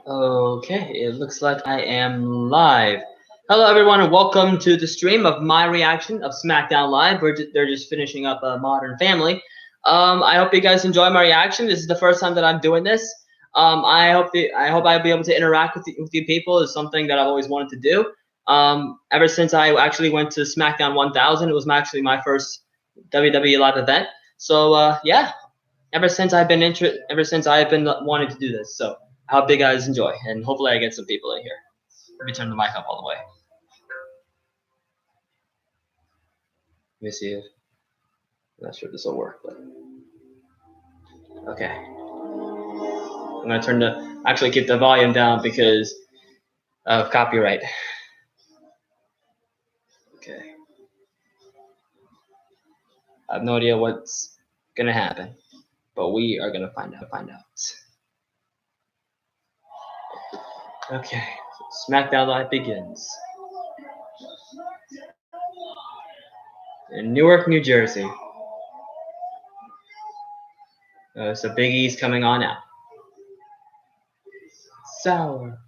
Okay, it looks like I am live. Hello, everyone, and welcome to the stream of my reaction of Smackdown Live. They're just finishing up Modern Family. I hope you guys enjoy my reaction. This is the first time that I'm doing this. I hope I'll be able to interact with you people. It's something that I've always wanted to do. Ever since I actually went to Smackdown 1000, it was actually my first WWE live event. So yeah, ever since I've been wanting to do this. So I hope you guys enjoy, and hopefully I get some people in here. Let me turn the mic up all the way. Let me see if I'm not sure if this will work, but okay. I'm gonna actually keep the volume down because of copyright. Okay. I have no idea what's gonna happen, but we are gonna find out. Okay, so Smackdown Live begins. In Newark, New Jersey. So Big E's coming on out. Sour.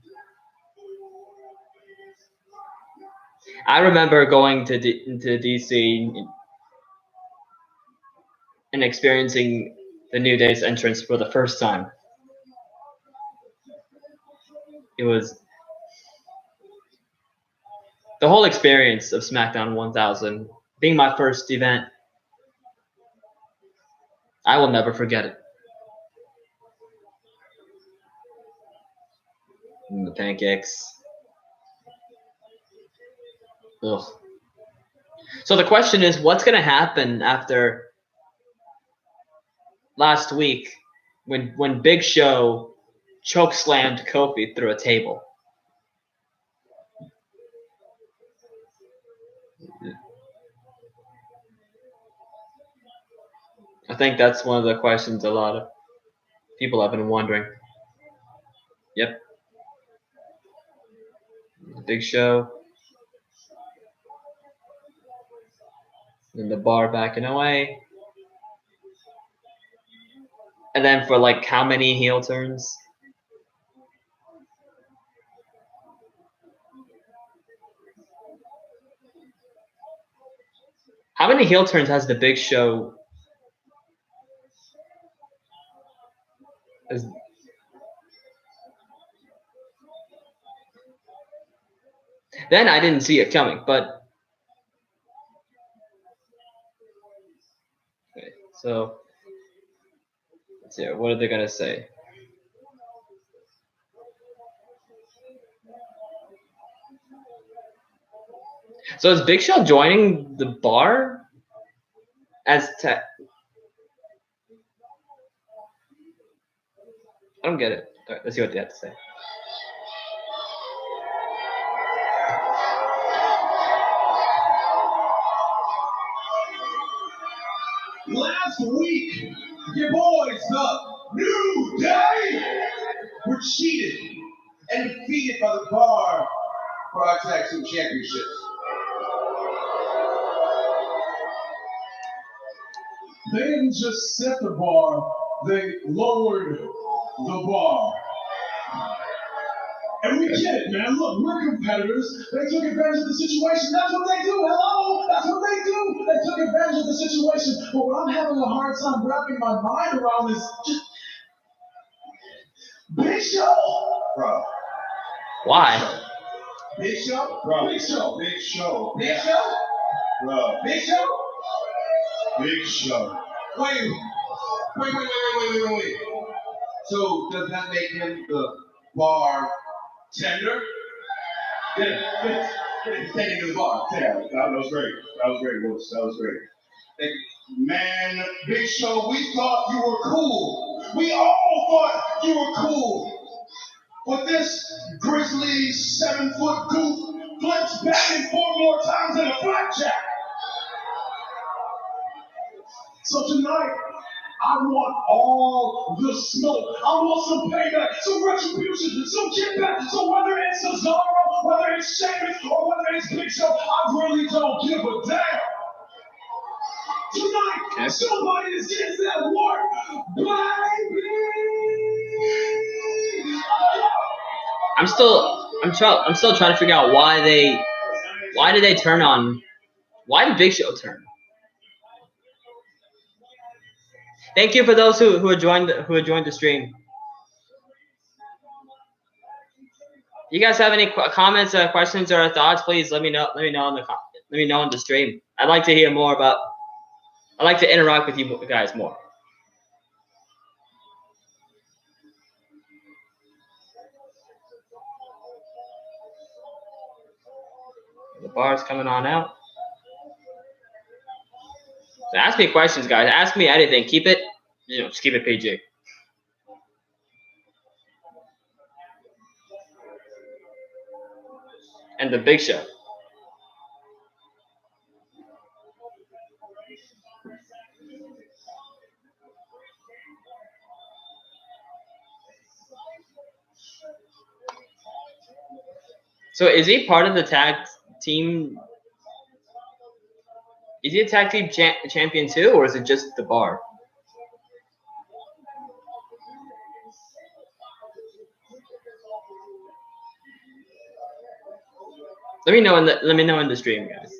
I remember going to DC and experiencing the New Day's entrance for the first time. It was the whole experience of SmackDown 1000 being my first event. I will never forget it. And the pancakes. Ugh. So the question is, what's going to happen after last week when Big Show chokeslammed Kofi through a table? I think that's one of the questions a lot of people have been wondering. Yep. Big Show. And the bar backing away. And then for like how many heel turns? How many heel turns has the Big Show? Then I didn't see it coming, but okay, so let's see. What are they gonna say? So is Big Show joining the bar as I don't get it. All right, let's see what they have to say. Last week, your boys, the New Day, were cheated and defeated by the Bar for our Tag Team Championships. They didn't just set the bar, they lowered the bar. And we get it, man. Look, we're competitors. They took advantage of the situation. That's what they do. Hello? That's what they do. They took advantage of the situation. But what I'm having a hard time wrapping my mind around is just Big Show. Bro. Why? Big Show? Bro. Big Show. Big Show. Big Show? Bro. Big Show? Big Show. Wait. So does that make him the bar tender? Yeah, taking to the bar. Yeah, that was great. That was great, Willis. That was great. Man, Big Show, we thought you were cool. We all thought you were cool. But this grizzly 7-foot goof flips back and forth more times than a blackjack. So tonight, I want all the smoke. I want some payback, some retribution, some kickback. So whether it's Cesaro, whether it's Sheamus, or whether it's Big Show, I really don't give a damn. Tonight, somebody is getting that work, baby. I'm still trying to figure out why did they turn on? Why did Big Show turn? Thank you for those who had joined the stream. You guys have any comments, questions, or thoughts? Please let me know. Let me know on the stream. I'd like to hear more about. I'd like to interact with you guys more. The bar's coming on out. So ask me questions, guys. Ask me anything. Keep it, just keep it PG. And the Big Show. So is he part of the tag team? Is he a tag team champion too, or is it just the bar? Let me know in the stream, guys.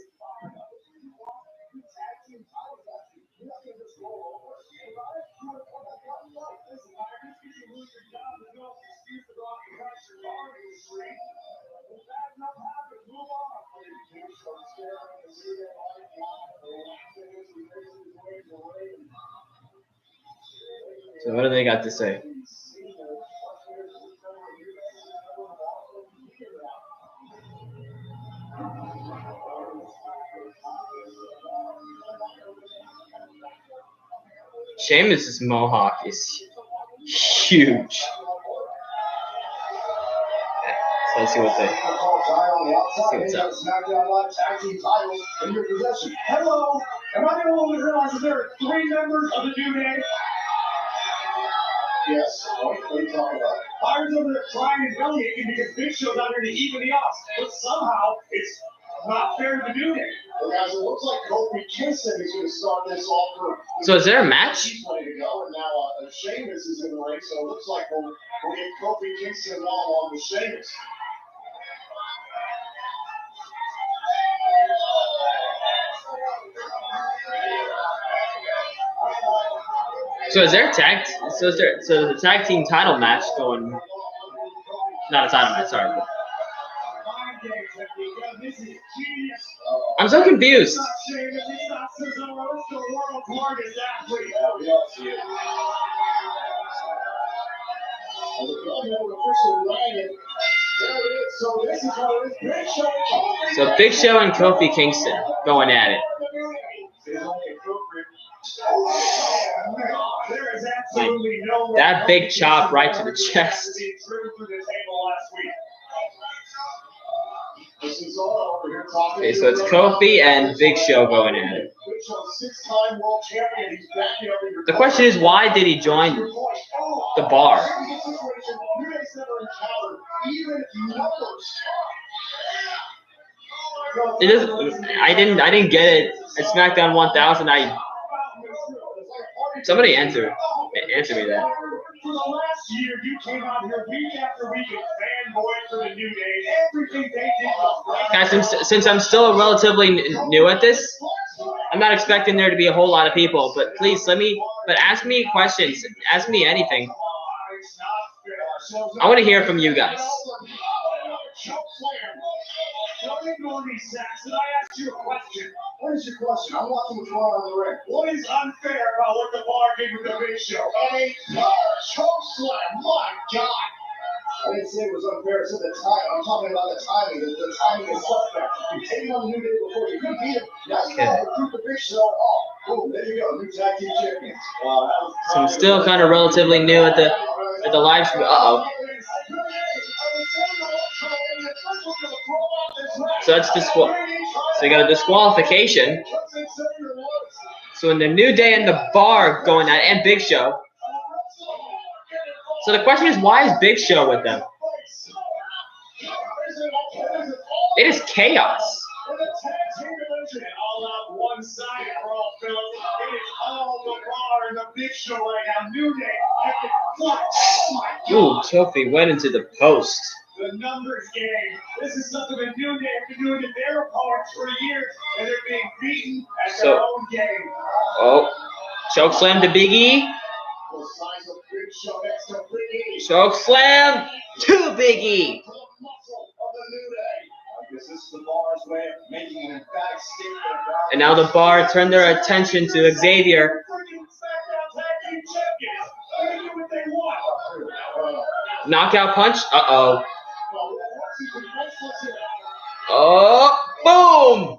So what do they got to say? Sheamus's mohawk is huge. So let's see what's up. Smackdown Live Tag Team titles in your possession. Hello, am I the only one who realizes there are 3 members of the New Day? Yes. What are you talking about? Byron's over there crying and bellyaching because Big Show's out here to even the odds, but somehow it's not fair to the New Day. Well, guys, it looks like Kofi Kingston is going to start this off for. So is there a match? He's ready to go, and now Sheamus is in the ring, so it looks like we'll get Kofi Kingston along with Sheamus. So is there the tag team title match going? Not a title match, sorry. I'm so confused. So Big Show and Kofi Kingston going at it. That big chop right to the chest. Okay, so it's Kofi and Big Show going at it. The question is, why did he join the bar? It is. I didn't get it at SmackDown 1000. Somebody answer me that. For the last year, you came out here week after week and fanboyed for the New Day. Everything they did was right. Guys, since I'm still relatively new at this, I'm not expecting there to be a whole lot of people. But please ask me questions. Ask me anything. I want to hear from you guys. Don't ignore me, Saxon. I asked you a question. What is your question? I'm watching what's going on in the ring. What is unfair about what the bar did with the Big Show? A choke slam. My God. I didn't say it was unfair. I said the time. I'm talking about the timing. The timing is suspect. You take him on the New Day before you could beat him. Now you got to recruit the Big Show. Oh, boom. There you go. New tag team champions. So I'm still kind of relatively new at the live stream. So that's so you got a disqualification. So in the New Day and the bar going at and Big Show. So the question is, why is Big Show with them? It is chaos. Ooh, Kofi went into the post. The numbers game. This is something the New Day have been doing to their opponents for years, and they're being beaten at their own game. Oh, choke slam to Big E. Choke slam to Big E. And now the Bar turned their attention to Xavier. Knockout punch. Uh-oh. Oh, boom!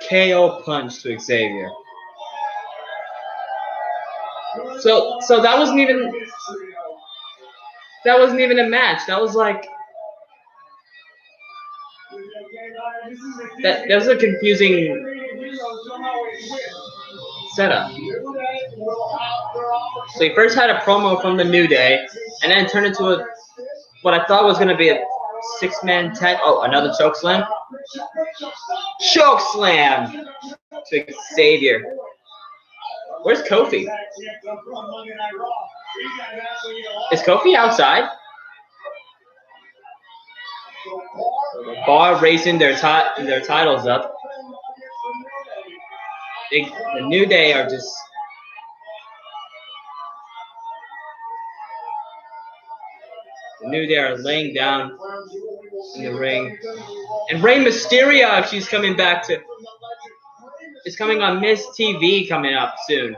KO punch to Xavier. So that wasn't even a match. That was like that was a confusing setup. So he first had a promo from the New Day, and then turned into what I thought was going to be a six-man tag. Oh, another choke slam. Choke slam to Xavier. Where's Kofi? Is Kofi outside? Bar racing their titles up. The New Day are just. The New Day are laying down in the ring. And Rey Mysterio, she's coming back to. Is coming on Miss TV coming up soon.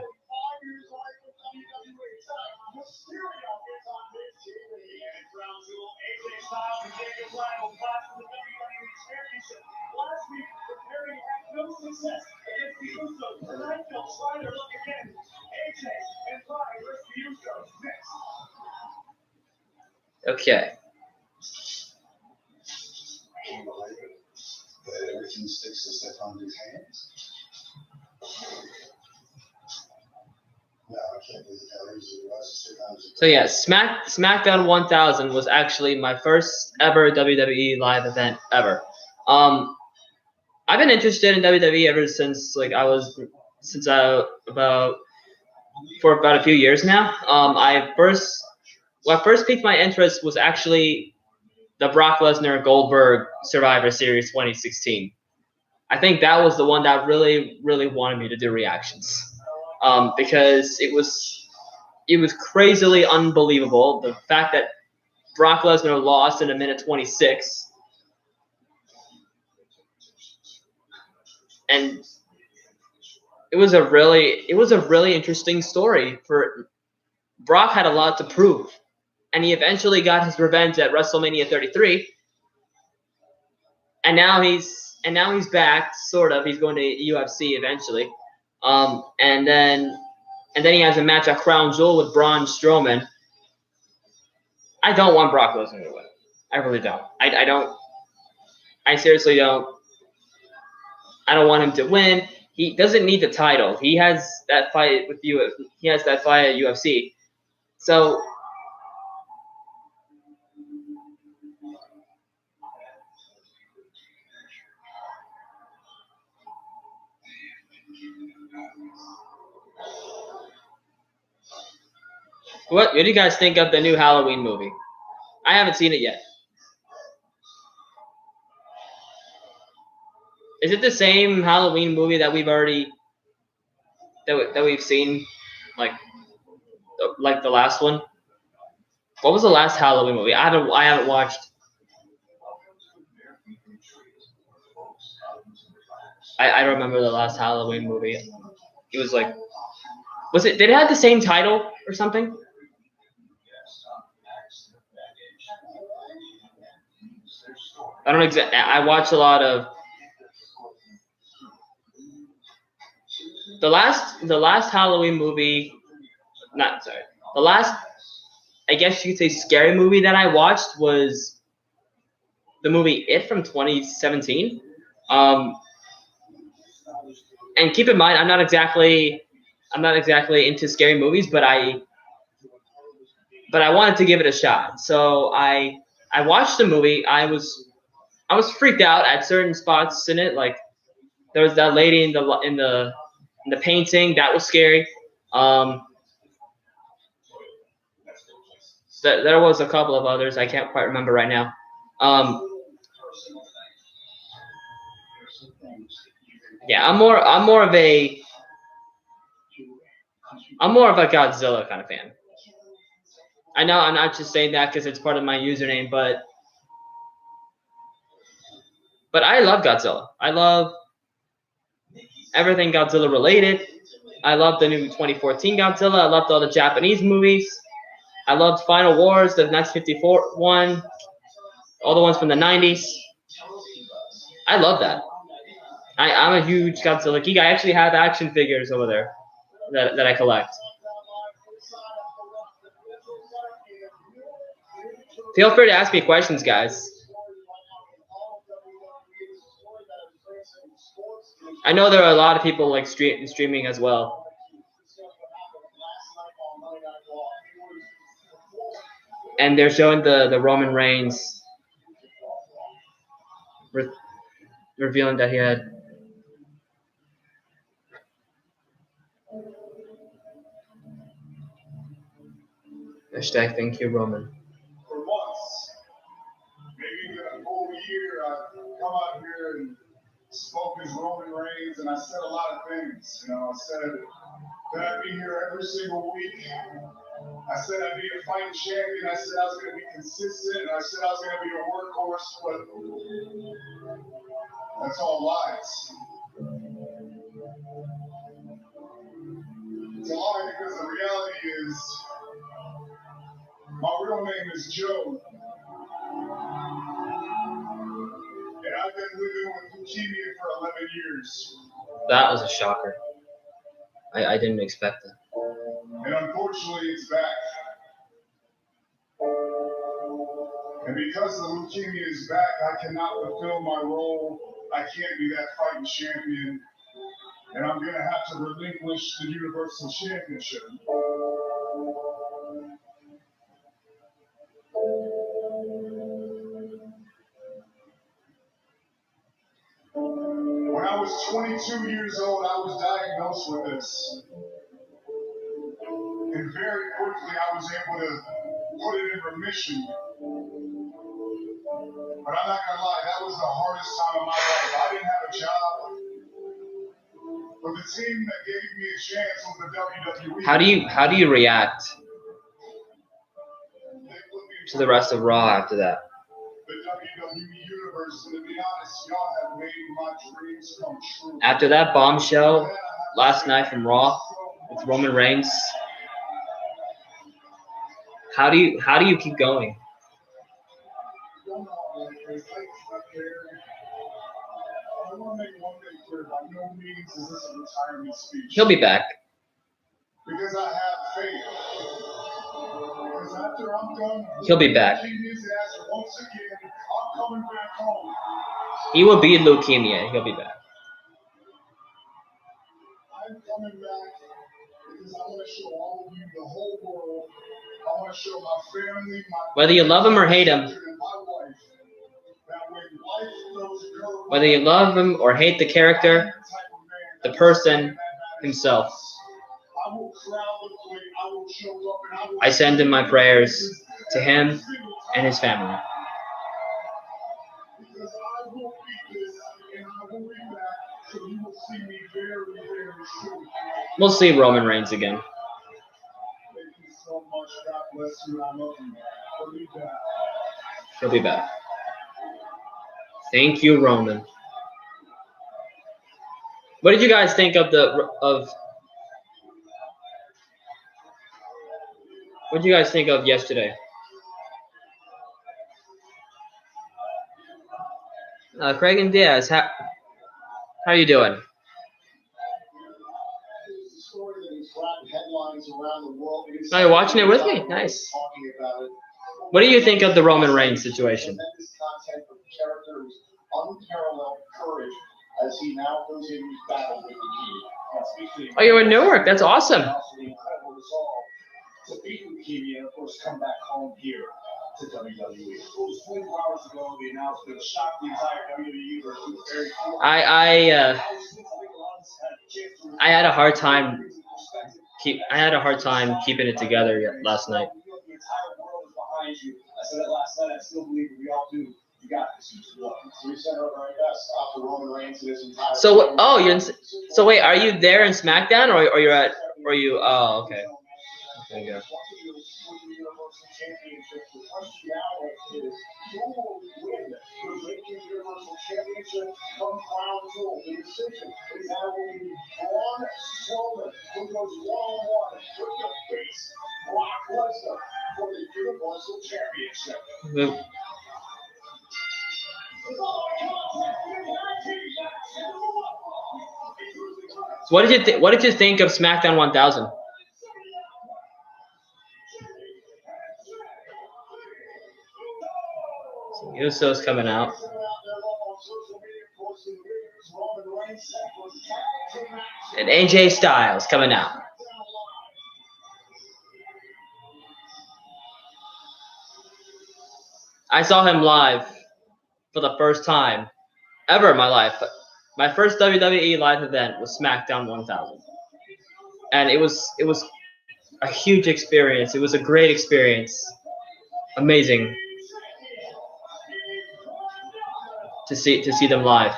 Okay. Everything sticks to Stefan's hands. So yeah, Smackdown 1000 was actually my first ever WWE live event ever. I've been interested in WWE ever since about a few years now. What first piqued my interest was actually the Brock Lesnar Goldberg Survivor Series 2016. I think that was the one that really, really wanted me to do reactions, because it was crazily unbelievable. The fact that Brock Lesnar lost in a minute 26, and it was a really interesting story. For Brock had a lot to prove, and he eventually got his revenge at WrestleMania 33, and now he's back, sort of. He's going to UFC eventually, and then he has a match at Crown Jewel with Braun Strowman. I don't want Brock Lesnar to win. I really don't. I don't. I seriously don't. I don't want him to win. He doesn't need the title. He has that fight with you. He has that fight at UFC. So what do you guys think of the new Halloween movie? I haven't seen it yet. Is it the same Halloween movie that we've seen, like the last one? What was the last Halloween movie? I haven't watched. I don't remember the last Halloween movie. It was like, did it have the same title or something? I don't exactly. I watched a lot of the last Halloween movie. Not sorry. The last, I guess you could say, scary movie that I watched was the movie It from 2017. And keep in mind, I'm not exactly into scary movies, but I wanted to give it a shot. So I watched the movie. I was freaked out at certain spots in it. Like there was that lady in the painting that was scary. There was a couple of others I can't quite remember right now. Yeah, I'm more of a Godzilla kind of fan. I know I'm not just saying that because it's part of my username, but I love Godzilla. I love everything Godzilla related. I love the new 2014 Godzilla. I loved all the Japanese movies. I loved Final Wars, the 1954 one, all the ones from the 90s. I love that. I'm a huge Godzilla geek. I actually have action figures over there that I collect. Feel free to ask me questions, guys. I know there are a lot of people like streaming as well. And they're showing the Roman Reigns revealing that he had hashtag thank you Roman. For once, maybe in a whole year, I've come out here and spoke as Roman Reigns, and I said a lot of things. You know, I said that I'd be here every single week. I said I'd be a fighting champion. I said I was going to be consistent. I said I was going to be a workhorse, but that's all lies. It's a lie because the reality is my real name is Joe. And I've been living with leukemia for 11 years. That was a shocker. I didn't expect that. And unfortunately, it's back. And because the leukemia is back, I cannot fulfill my role. I can't be that fighting champion. And I'm going to have to relinquish the Universal Championship. When I was 22 years old, I was diagnosed with this. And very quickly, I was able to put it in remission. But I'm not going to lie, that was the hardest time of my life. I didn't have a job. But the team that gave me a chance was the WWE. How do you react to the rest of Raw after that? The WWE Universe, and to be honest, y'all have made my dreams come true. After that bombshell last night from Raw with Roman Reigns, how do you keep going? I want to make one thing clear. By no means is this a retirement speech. He'll be back. Because I have faith. Because after I'm done, He'll be back. Once again, I'm coming back home. He will beat leukemia. He'll be back. I'm coming back because I want to show all of you, the whole world. I want to show my family, whether you love him or hate him, whether you love him or hate the character, the person himself, I send in my prayers to him and his family. We'll see Roman Reigns again. He'll be back. Thank you, Roman. What did you guys think of what did you guys think of yesterday? Craig and Diaz, how are you doing? Oh, you're watching it with me? Nice. What do you think of the Roman Reigns situation? Oh, you're in Newark. That's awesome. To beat leukemia, of course, come back home here to WWE. It was 24 hours ago, the announcement shocked the entire WWE universe. I had a hard time keeping it together last night. told you, I said it last night, I still believe we all do. You got this. We sent our very best after Roman Reigns this entire So oh, so wait, are you there in SmackDown or you're at or you? Oh, okay. Okay, yeah. So what did you think of SmackDown 1000? So Usos coming out. And AJ Styles coming out. I saw him live for the first time ever in my life. My first WWE live event was SmackDown 1000. And it was a huge experience. It was a great experience. Amazing to see them live.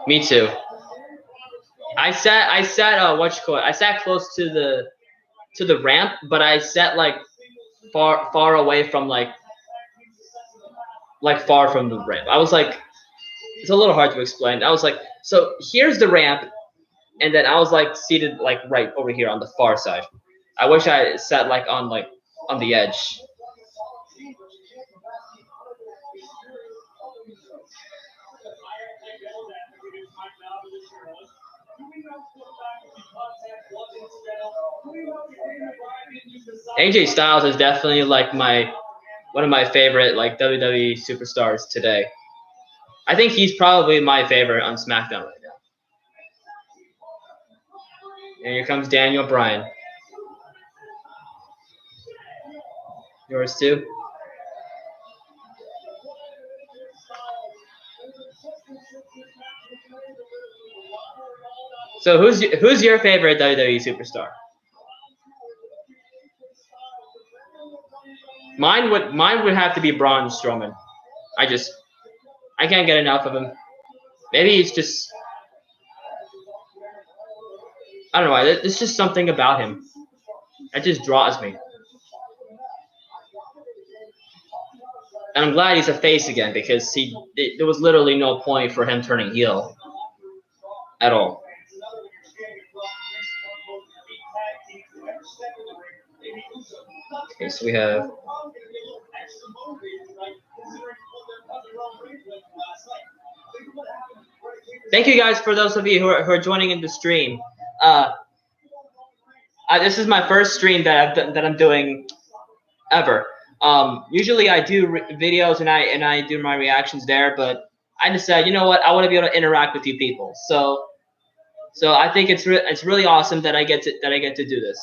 Me too. I sat I sat close to the ramp, but I sat like far away from like far from the ramp. I was like, it's a little hard to explain. I was like, so here's the ramp, and then I was like seated like right over here on the far side. I wish I sat like on the edge. AJ Styles is definitely like one of my favorite like WWE superstars today. I think he's probably my favorite on SmackDown right now. And here comes Daniel Bryan. Yours too? So who's your favorite WWE superstar? Mine would have to be Braun Strowman. I can't get enough of him. Maybe it's just I don't know why. There's just something about him that just draws me. And I'm glad he's a face again because there was literally no point for him turning heel at all. Okay, so we have. Thank you guys for those of you who are joining in the stream. This is my first stream that I'm doing ever. Usually I do videos and I do my reactions there, but I decided, you know what, I want to be able to interact with you people. So I think it's really awesome that I get to do this,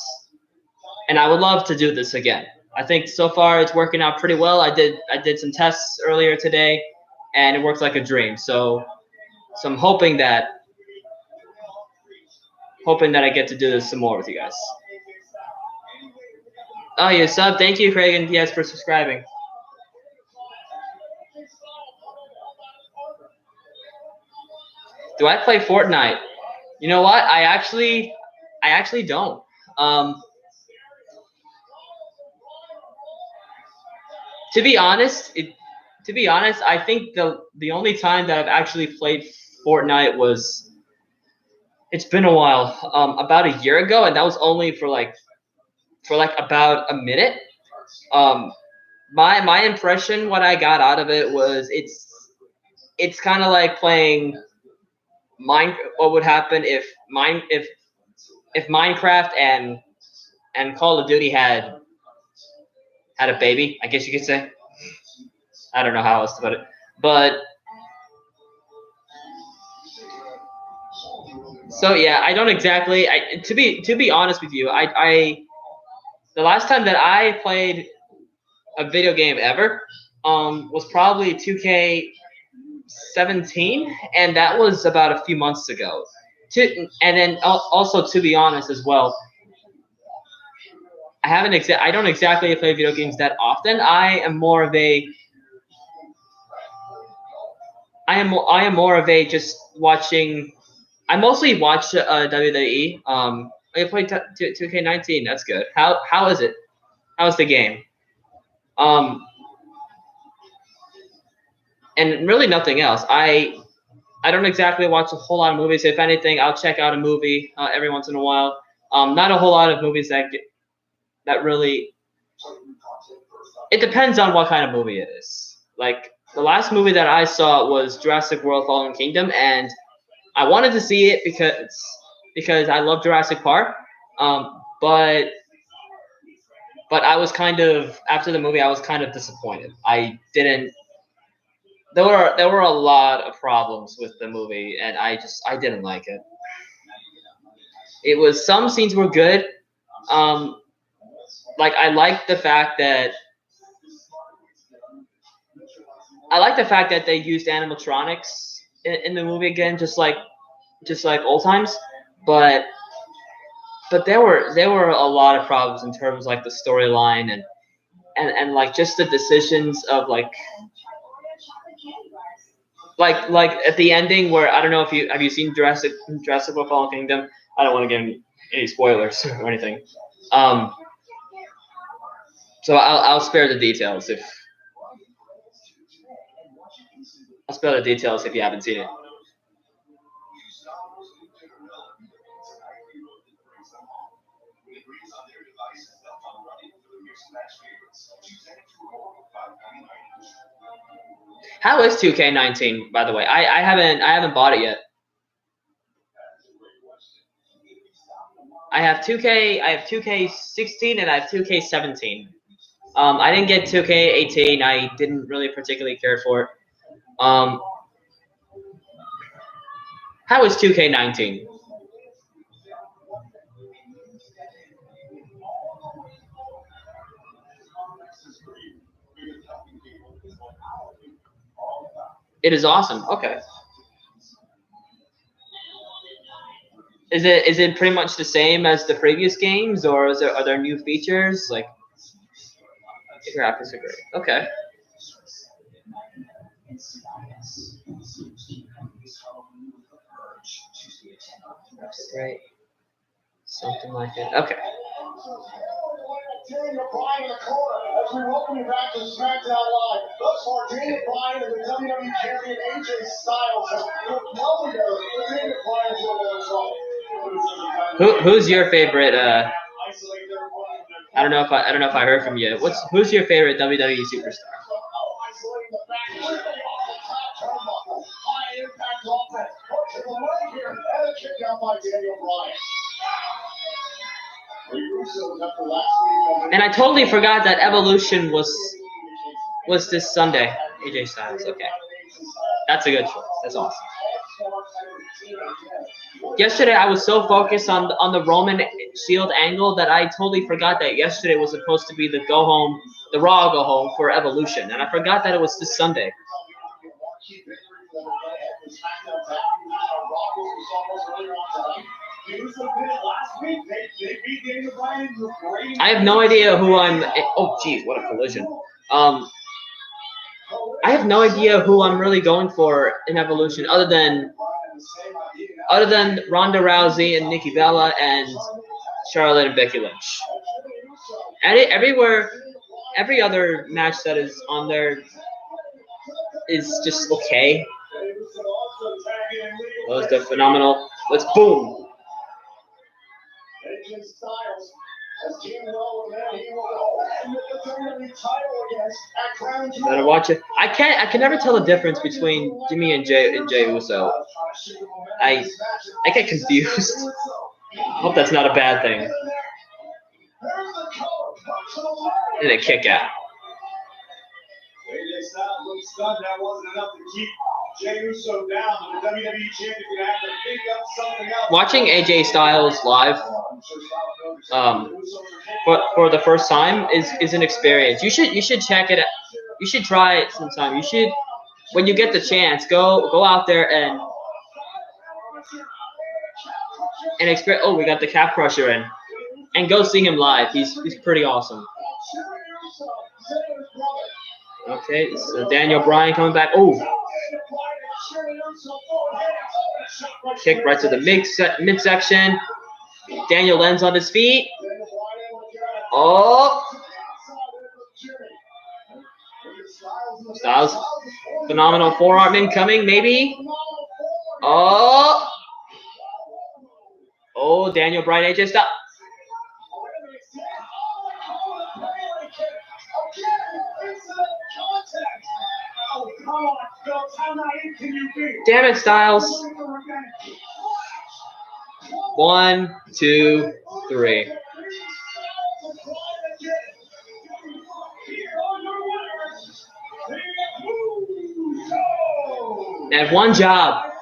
and I would love to do this again. I think so far it's working out pretty well. I did some tests earlier today, and it works like a dream. So I'm hoping that I get to do this some more with you guys. Oh, you sub. Thank you, Craig, and yes for subscribing. Do I play Fortnite? You know what? I actually don't. To be honest, I think the only time that I've actually played Fortnite was, it's been a while, about a year ago, and that was only for about a minute. My impression, what I got out of it was it's kind of like playing what would happen if Minecraft and Call of Duty had a baby, I guess you could say. I don't know how else to put it, but so yeah, I don't exactly. To be honest with you, I the last time that I played a video game ever was probably 2K 17, and that was about a few months ago. And then also, to be honest as well, I don't exactly play video games that often. I am more of a just watching. I mostly watch WWE. I play 2K19. That's good. How is it? How's the game? And really nothing else. I don't exactly watch a whole lot of movies. If anything, I'll check out a movie every once in a while. Not a whole lot of movies that really. It depends on what kind of movie it is. Like the last movie that I saw was Jurassic World: Fallen Kingdom, and I wanted to see it because I love Jurassic Park. But I was kind of after the movie I was kind of disappointed. I didn't. There were a lot of problems with the movie, and I didn't like it. It was some scenes were good. Like I like the fact that they used animatronics in the movie again, just like old times. But there were a lot of problems in terms of like the storyline and like just the decisions of like at the ending where I don't know if you have you seen Jurassic World: Fallen Kingdom. I don't want to give any spoilers or anything. So I'll spare the details if you haven't seen it. How is 2K19, by the way? I haven't bought it yet. I have 2K16 and I have 2K17. I didn't get 2K18. I didn't really particularly care for it. How is 2K19? It is awesome. Okay. Is it pretty much the same as the previous games, or are there new features? Like, the graphics are great. Okay. That's great. Something like it. Okay. Daniel Bryan in the corner as we welcome you back to Smackdown Live. Thus far, Daniel Bryan and the WWE Champion AJ Styles have worked well together, but Daniel Bryan's one of Who's your favorite? I don't know if I heard from you. Who's your favorite WWE superstar? And I totally forgot that Evolution was this Sunday. AJ Styles. Okay, that's a good choice. That's awesome. Yesterday I was so focused on the Roman Shield angle that I totally forgot that yesterday was supposed to be the Raw go home for Evolution, and I forgot that it was this Sunday. I have no idea who I'm. Oh, geez, what a collision. I have no idea who I'm really going for in Evolution, other than Ronda Rousey and Nikki Bella and Charlotte and Becky Lynch. And every other match that is on there is just okay. Well, it's phenomenal. Let's boom. Better watch it. I can never tell the difference between Jimmy and Jay Uso. I get confused. Hope that's not a bad thing. And a kick out. AJ Styles looks stunned. That wasn't enough to keep Jey Uso down. The WWE Champion's gonna have to think up something else. Watching AJ Styles live, for the first time is an experience. You should check it out. You should try it sometime. You should when you get the chance, go out there and experience. Oh, we got the Calf Crusher in, and go see him live. He's pretty awesome. Okay, so Daniel Bryan coming back. Oh, kick right to the midsection. Daniel lands on his feet. Oh, Styles, phenomenal forearm incoming, maybe. Oh, Daniel Bryan, AJ Styles. Damn it, Styles. 1, 2, 3. And one job.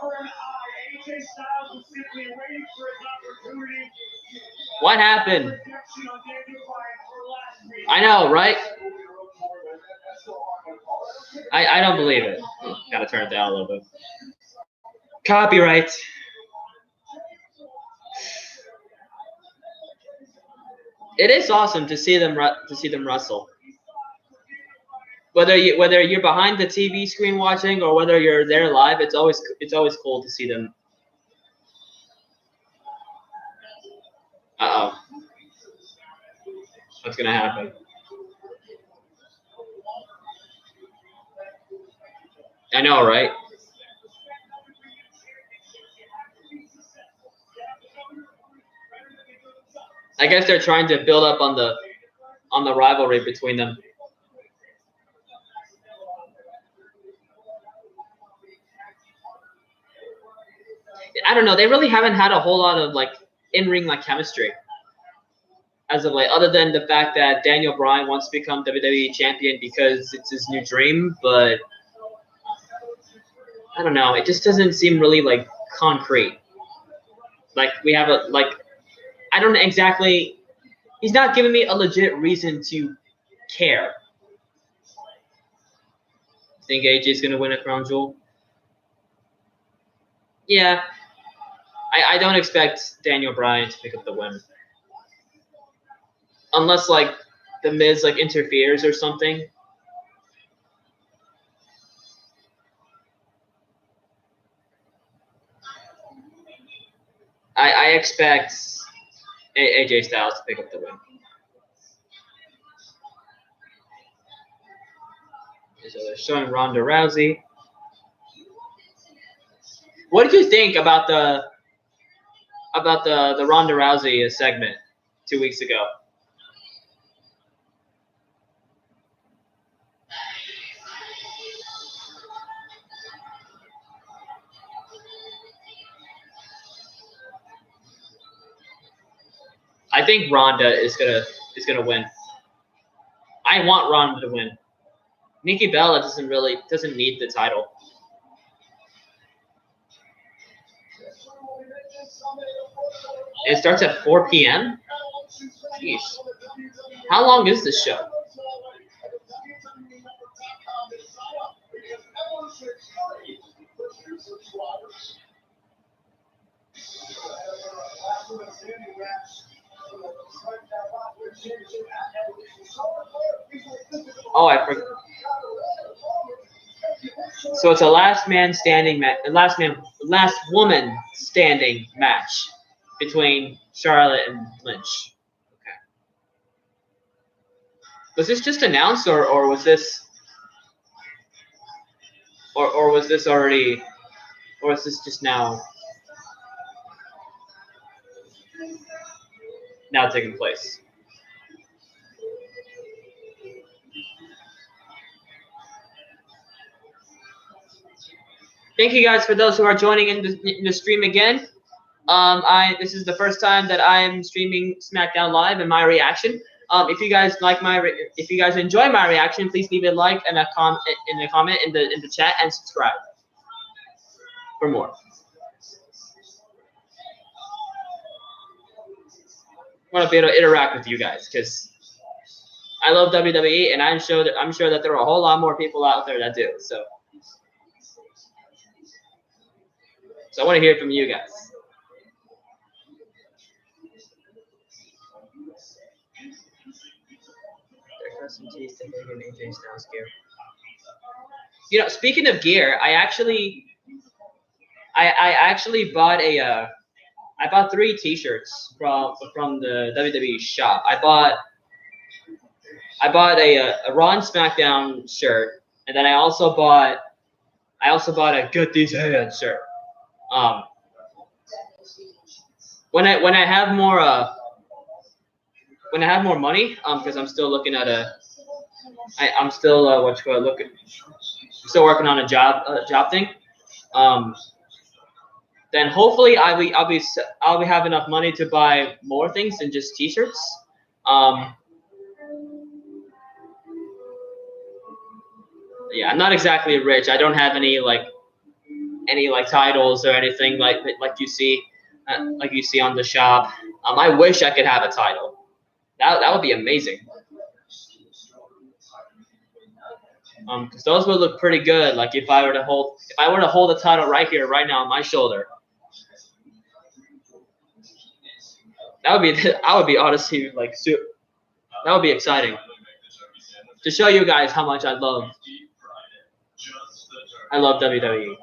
What happened? I know, right? I don't believe it. Gotta turn it down a little bit. Copyright. It is awesome to see them wrestle. Whether you're behind the TV screen watching or whether you're there live, it's always cool to see them. Uh-oh. What's gonna happen? I know, right? I guess they're trying to build up on the rivalry between them. I don't know. They really haven't had a whole lot of like in-ring like chemistry as of late, other than the fact that Daniel Bryan wants to become WWE champion because it's his new dream. But I don't know. It just doesn't seem really like concrete. Like we have I don't exactly. He's not giving me a legit reason to care. Think AJ's gonna win a crown jewel? Yeah. I don't expect Daniel Bryan to pick up the win. Unless like the Miz like interferes or something. I expect AJ Styles to pick up the win. So they're showing Ronda Rousey. What did you think about the Ronda Rousey segment 2 weeks ago? I think Ronda is gonna win. I want Ronda to win. Nikki Bella doesn't need the title. It starts at 4 p.m. Jeez, how long is this show? Oh, I forgot. So it's a last woman standing match between Charlotte and Lynch. Okay. Was this just announced, or was this, or was this already, or is this just now taking place? Thank you guys for those who are joining in the stream again. This is the first time that I am streaming SmackDown Live and my reaction. If you guys enjoy my reaction, please leave a like and a comment in the chat and subscribe for more. I want to be able to interact with you guys because I love WWE and I'm sure that there are a whole lot more people out there that do. So So I want to hear from you guys. You know, speaking of gear, I actually bought I bought 3 T-shirts from the WWE shop. I bought a Raw and SmackDown shirt, and then I also bought a Get These Hands shirt. When I have more money, because I'm still looking at I'm still still working on a job thing. Then hopefully I'll be have enough money to buy more things than just T-shirts. Yeah, I'm not exactly rich. I don't have any titles or anything like you see on the shop. I wish I could have a title. That would be amazing. Because those would look pretty good. Like if I were to hold the title right here, right now on my shoulder. I would be honestly that would be exciting. To show you guys how much I love WWE.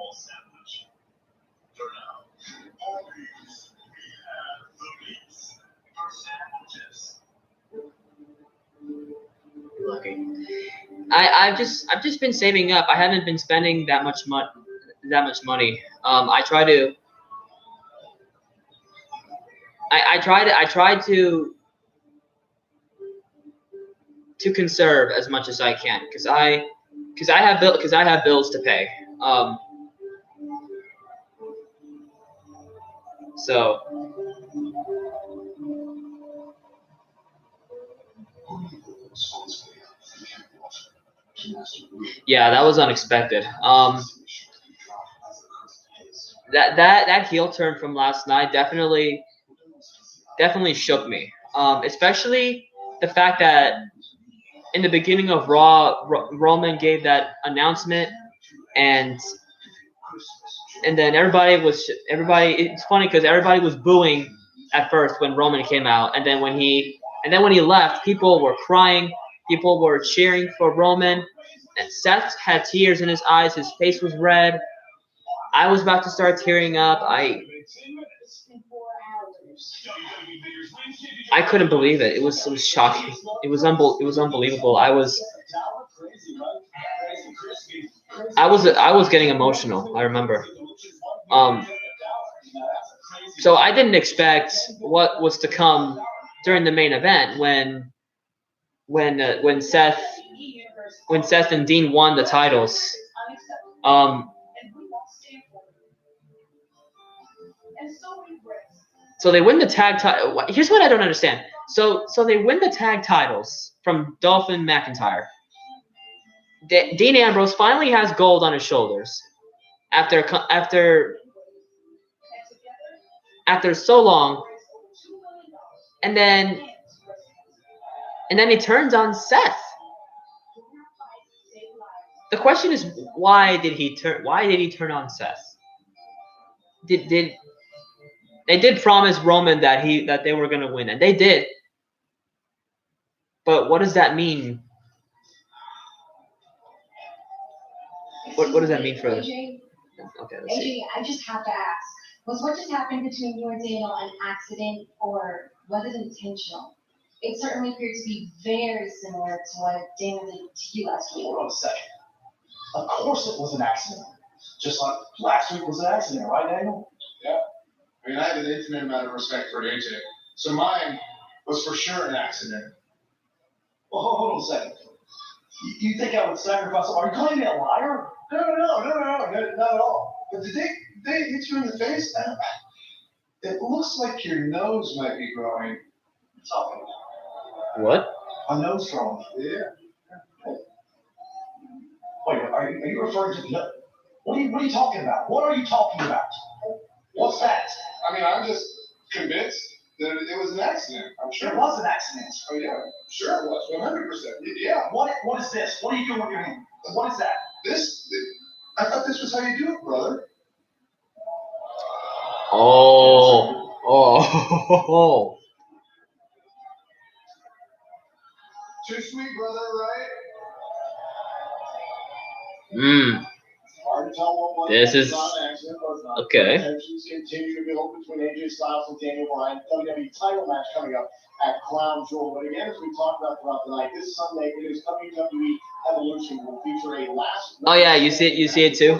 Lucky. I've just been saving up. I haven't been spending that much money. I try to conserve as much as I can because I have bills to pay. So yeah, that was unexpected. That heel turn from last night definitely shook me. Especially the fact that in the beginning of Raw, Roman gave that announcement, and then everybody. It's funny because everybody was booing at first when Roman came out, and then when he left, people were crying, people were cheering for Roman, and Seth had tears in his eyes, his face was red. I was about to start tearing up. I couldn't believe it. It was shocking. It was unbelievable. I was getting emotional. I remember. So I didn't expect what was to come during the main event when Seth and Dean won the titles. So they win the tag title. Here's what I don't understand. So they win the tag titles from Dolph and McIntyre. Dean Ambrose finally has gold on his shoulders after so long, and then he turns on Seth. The question is, why did he turn on Seth? They did promise Roman that they were going to win, and they did. But what does that mean? What does that mean for us? Okay, let's see. AJ, I just have to ask, was what just happened between you and Daniel an accident, or was it intentional? It certainly appeared to be very similar to what Daniel did to you last week. Hold on a second. Of course it was an accident. Just like last week was an accident, right, Daniel? Yeah. I mean, I have an infinite amount of respect for AJ. So mine was for sure an accident. Well, hold on a second. You think I would sacrifice? Are you calling me a liar? No, not at all. But did they hit you in the face? It looks like your nose might be growing. What's up? What? My nose growing. Yeah. Wait, are you referring to the? What are you talking about? What are you talking about? What's that? I mean, I'm just convinced that it was an accident. I'm sure It was an accident. Oh yeah, sure it was. 100%. Yeah. What is this? What are you doing with your hand? What is that? I thought this was how you do it, brother. Oh. Oh. Too sweet, brother, right? Hmm. Hard to tell what was This is not an accident, was not. okay. Tensions continue to build between AJ Styles and Daniel Bryan. WWE title match coming up at Crown Jewel. But again, as we talked about throughout the night, this Sunday it is WWE Evolution will feature a last. Oh yeah, you see it. You see it too.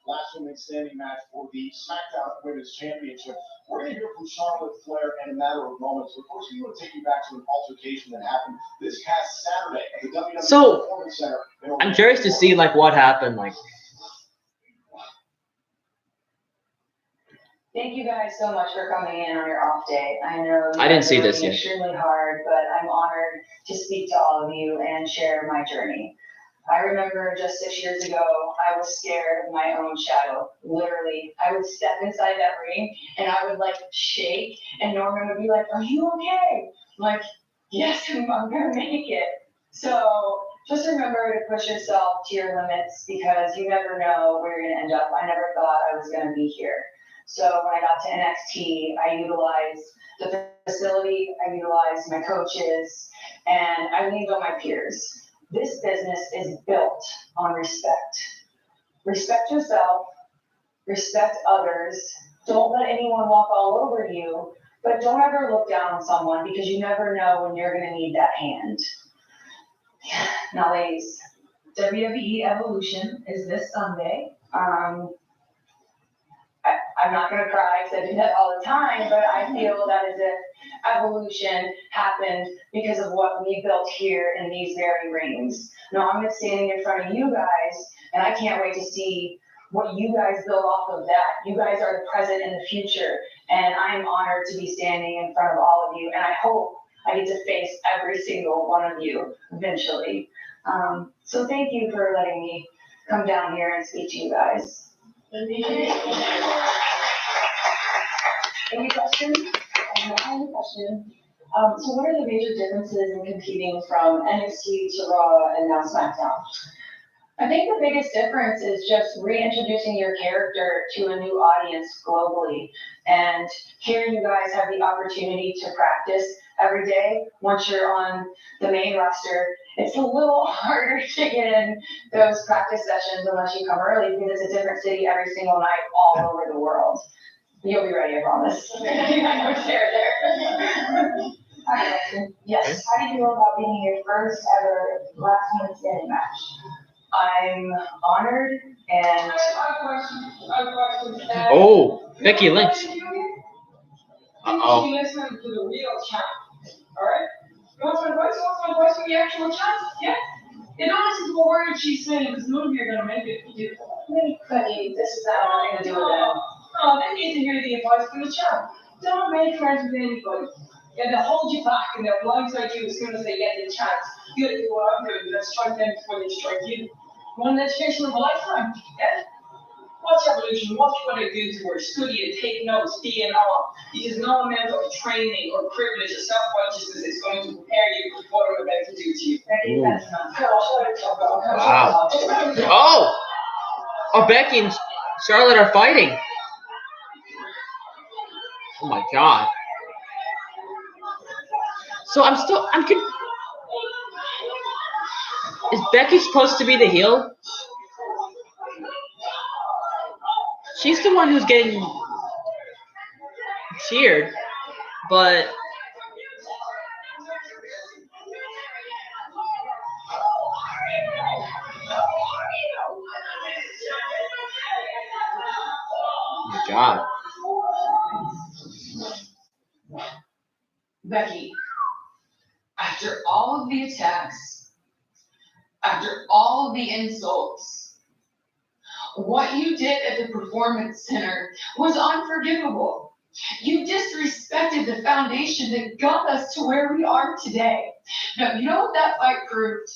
Last women's standing match for the Smackdown Women's Championship. We're going to hear from Charlotte Flair in a matter of moments. Of course, we want to take you back to an altercation that happened this past Saturday at the WWE So Performance Center. I'm curious to see like what happened. Like, Thank you guys so much for coming in on your off day. I know I didn't see this yet. extremely hard, but I'm honored to speak to all of you and share my journey. I remember just 6 years ago, I was scared of my own shadow. Literally, I would step inside that ring and I would like shake, and Norman would be like, "Are you okay?" I'm like, "Yes, I'm gonna make it." So just remember to push yourself to your limits because you never know where you're gonna end up. I never thought I was gonna be here. So when I got to NXT, I utilized the facility, I utilized my coaches, and I leaned on my peers. This business is built on respect. Respect yourself, respect others. Don't let anyone walk all over you, but don't ever look down on someone because you never know when you're going to need that hand. Now, ladies, WWE Evolution is this Sunday. I'm not going to cry because I do that all the time, but I feel that as if evolution happened because of what we built here in these very rings. Now I'm standing in front of you guys, and I can't wait to see what you guys build off of that. You guys are the present and the future, and I am honored to be standing in front of all of you, and I hope I get to face every single one of you eventually. So thank you for letting me come down here and speak to you guys. Any questions? I don't have any questions. So what are the major differences in competing from NXT to Raw and now SmackDown? I think the biggest difference is just reintroducing your character to a new audience globally. And here you guys have the opportunity to practice every day. Once you're on the main roster, it's a little harder to get in those practice sessions unless you come early because it's a different city every single night all over the world. You'll be ready, I promise. I know it's there. Yes. How do you feel about being your first ever last minute standing match? I'm honored and. I have a question. oh, Becky Lynch. You listen to the real chat, alright? You want my voice from the actual chat? Yeah? You don't listen to a word she's saying because none of you are going to make it. You do. Cuddy, this is not nothing to do with that. No, they need to hear the advice from the chat. Don't make friends with anybody. Yeah, they'll hold you back and they'll blindside you as soon as they get the chance. You do what I'm doing, let's strike them before they strike you. One education of a lifetime, yeah? Watch evolution, watch what I do to her, study it, take notes, be in awe. Because no amount of training or privilege or self-righteousness is going to prepare you for what I'm about to do to you. Wow. Oh. Oh, Becky and Charlotte are fighting. Oh my God. So is Becky supposed to be the heel? She's the one who's getting cheered, but oh my God. Becky, after all of the attacks, after all of the insults, what you did at the Performance Center was unforgivable. You disrespected the foundation that got us to where we are today. Now, you know what that fight proved?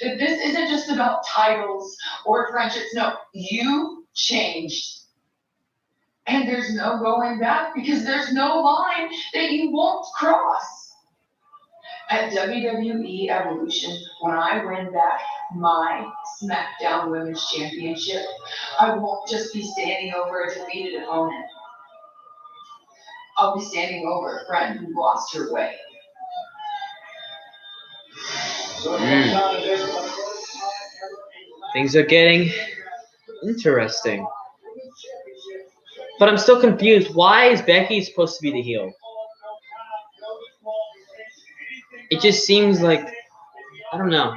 That this isn't just about titles or friendships. No, you changed. And there's no going back because there's no line that you won't cross. At WWE Evolution, when I win back my SmackDown Women's Championship, I won't just be standing over a defeated opponent. I'll be standing over a friend who lost her way. Things are getting interesting. But I'm still confused. Why is Becky supposed to be the heel? It just seems like, I don't know.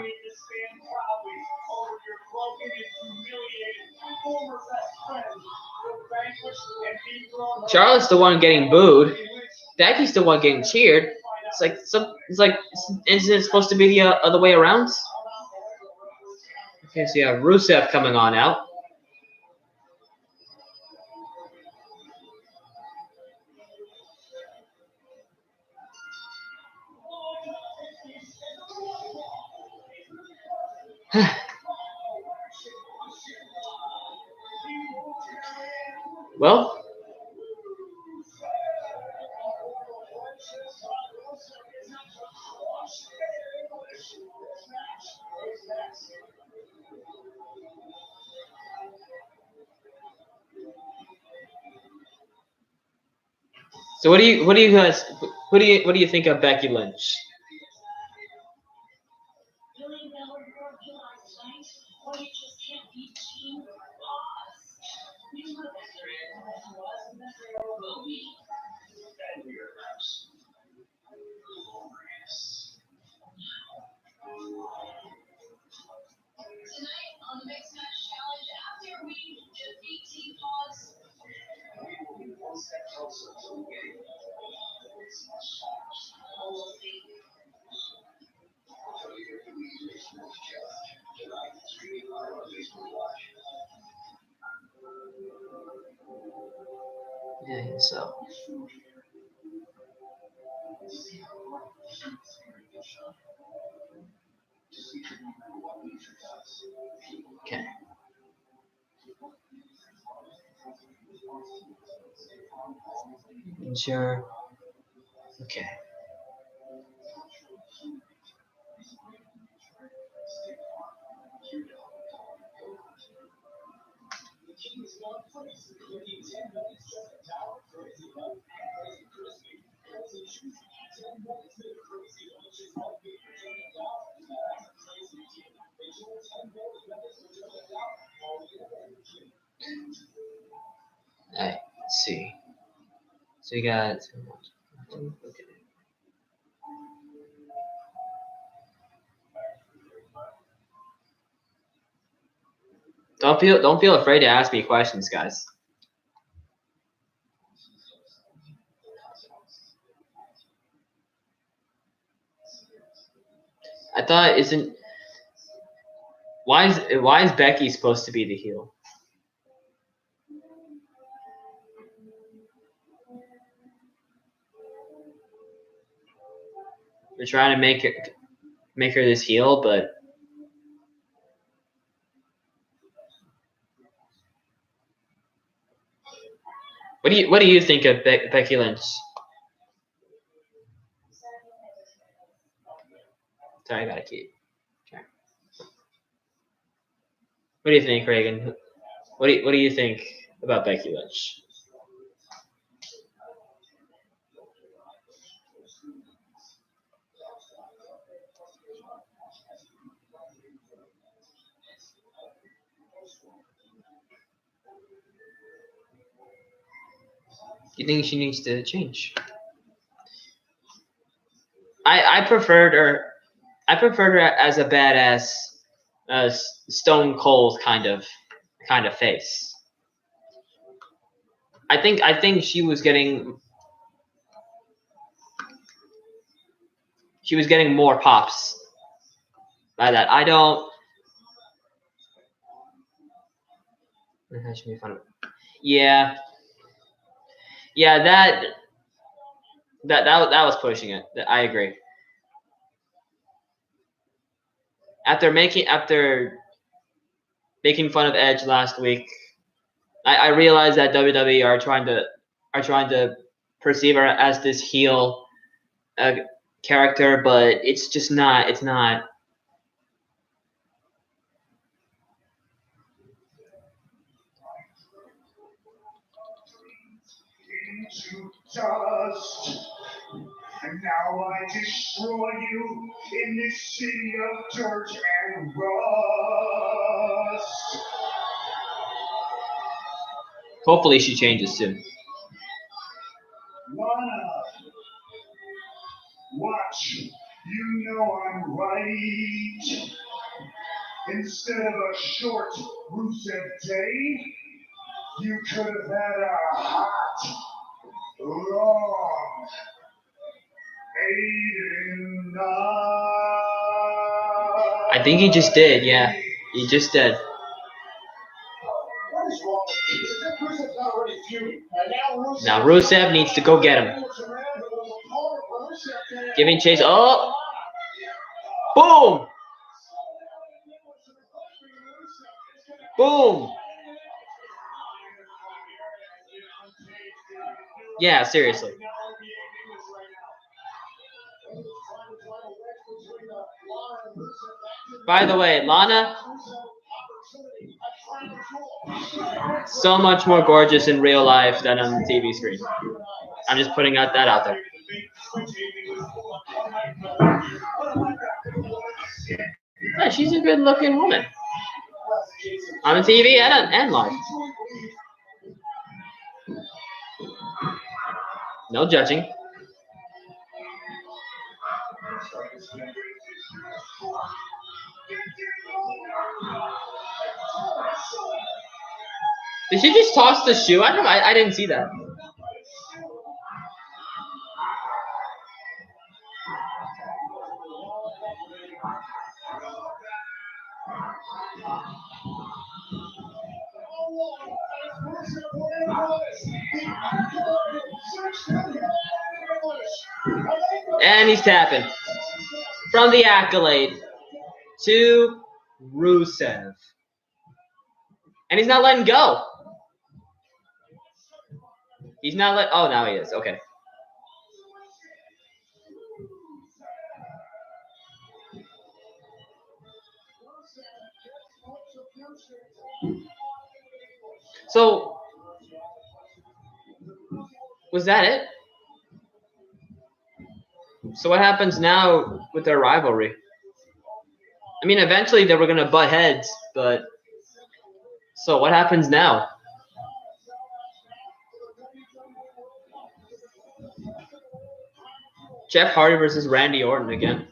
Charlotte's the one getting booed. Becky's the one getting cheered. Isn't it supposed to be the other way around? Okay, so you have Rusev coming on out. Well, so what do you think of Becky Lynch? Yeah, so. Okay. Sure. Okay. Alright, let's see. So we got. Okay. Don't feel afraid to ask me questions, guys. I thought why is Becky supposed to be the heel? They're trying to make her this heel, but what do you think of Becky Lynch? Sorry, I gotta keep. Okay. What do you think, Reagan? What do you think about Becky Lynch? Do you think she needs to change? I preferred her. I preferred her as a badass, Stone Cold kind of face. I think she was getting more pops by that. I don't. That should be fun. Yeah, that was pushing it. I agree. After making fun of Edge last week, I realized that WWE are trying to perceive her as this heel character, but it's just not. It's not. into dust. And now I destroy you in this city of dirt and rust. Hopefully she changes soon. Lana, watch. You know I'm right. Instead of a short Rusev Day, you could have had a hot, long, Aiden night. I think he just did, yeah. He just did. What is wrong with you? Rusev's not already feuding. And Now Rusev needs to go get him. Giving chase. Oh! Boom! Boom! Yeah, seriously. By the way, Lana, so much more gorgeous in real life than on the TV screen. I'm just putting that out there. Yeah, she's a good-looking woman. On the TV and live. No judging. Did she just toss the shoe at him? I didn't see that. And he's tapping. From the Accolade to Rusev. And he's not letting go. He's not let. Oh, now he is. Okay. So, was that it? So what happens now with their rivalry? I mean, eventually they were gonna butt heads, but so what happens now? Jeff Hardy versus Randy Orton again.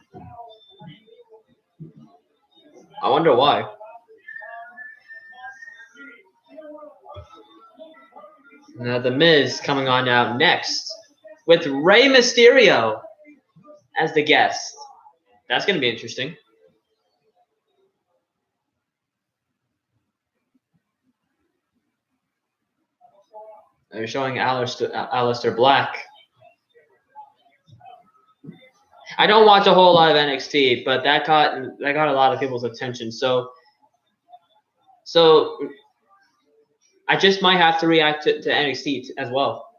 I wonder why. Now The Miz coming on out next with Rey Mysterio as the guest. That's going to be interesting. They're showing Aleister Black. I don't watch a whole lot of NXT, but that got a lot of people's attention. So I just might have to react to NXT as well.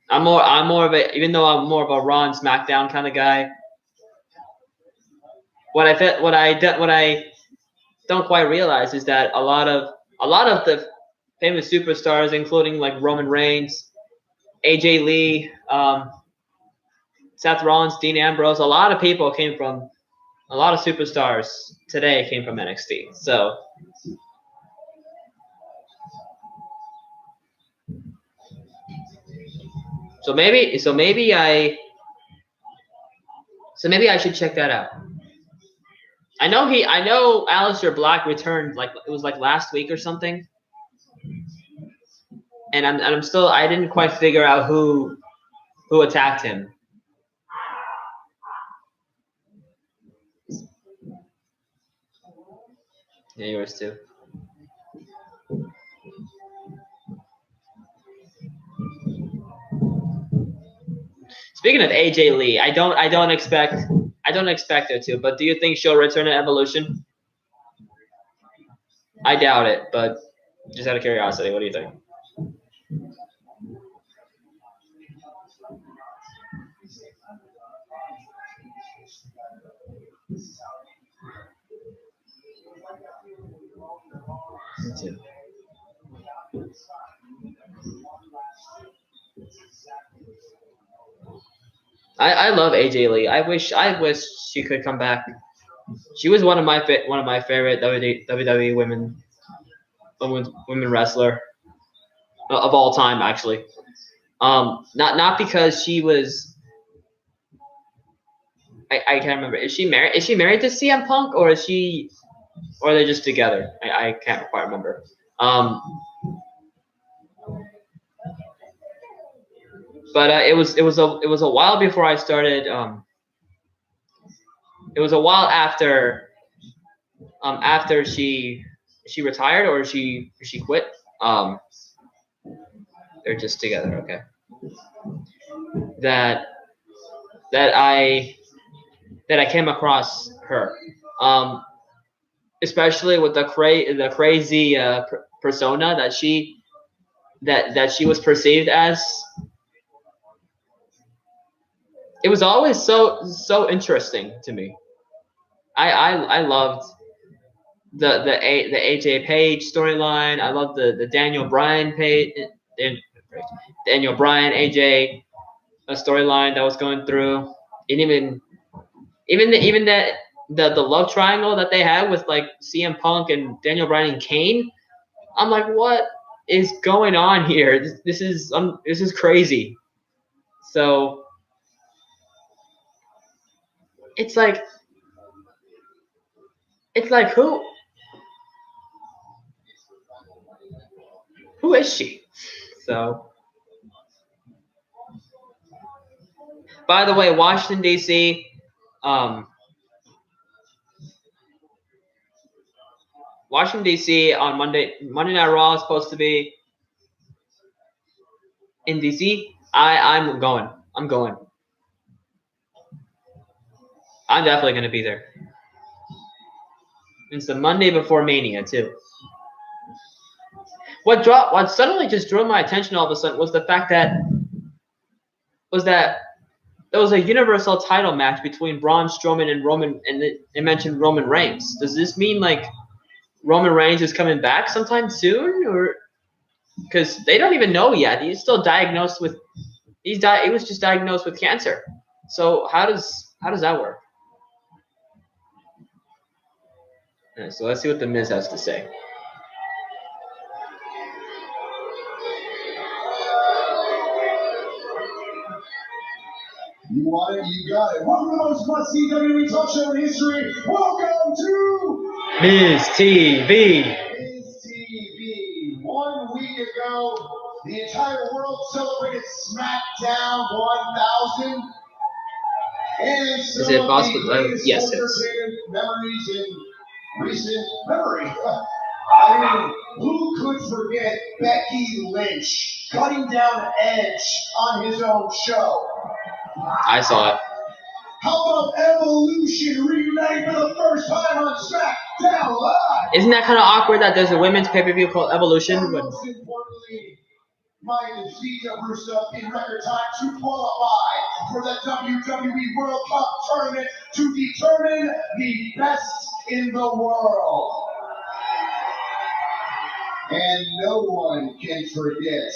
I'm more of a, even though I'm more of a Raw and SmackDown kind of guy. What I don't quite realize is that a lot of the famous superstars, including like Roman Reigns, AJ Lee, Seth Rollins, Dean Ambrose, a lot of superstars today came from NXT. So maybe I should check that out. I know Aleister Black returned like it was like last week or something. And I didn't quite figure out who attacked him. Yeah, yours too. Speaking of AJ Lee, I don't expect her to, but do you think she'll return to Evolution? I doubt it, but just out of curiosity, what do you think? Me too. I love AJ Lee. I wish she could come back. She was one of my favorite WWE women wrestler of all time, actually. Not because she was. I can't remember. Is she married? Is she married to CM Punk, or or are they just together? I can't quite remember. But it was a while before I started. It was a while after she retired, or she quit. They're just together. Okay. That I came across her. Especially with the crazy persona that she was perceived as. It was always so interesting to me. I loved the AJ Page storyline. I loved the Daniel Bryan AJ storyline that was going through, and even that the love triangle that they had with like CM Punk and Daniel Bryan and Kane. I'm like, what is going on here? This is crazy. So it's like who is she? So, by the way, Washington D.C. Washington D.C. on Monday Night Raw is supposed to be in D.C. I'm going. I'm going. I'm definitely going to be there. It's the Monday before Mania too. What suddenly just drew my attention all of a sudden was the fact that there was a Universal title match between Braun Strowman and Roman, and they mentioned Roman Reigns. Does this mean like Roman Reigns is coming back sometime soon, or because they don't even know yet? He's still diagnosed with he was just diagnosed with cancer. So how does that work? Yeah, so let's see what the Miz has to say. You want it, you got it. Welcome to the most must-see WWE talk show in history. Welcome to Miz TV. Miz TV. 1 week ago, the entire world celebrated Smackdown 1000. And some Is it of possible? the greatest Yes, it is. entertainment memories in recent memory. I mean, who could forget Becky Lynch cutting down Edge on his own show? I saw it. How about Evolution reuniting for the first time on Smackdown Live? Isn't that kind of awkward that there's a women's pay-per-view called Evolution? And most importantly, Maya Zeta Russo in record time to qualify for the WWE World Cup tournament to determine the best in the world. And no one can forget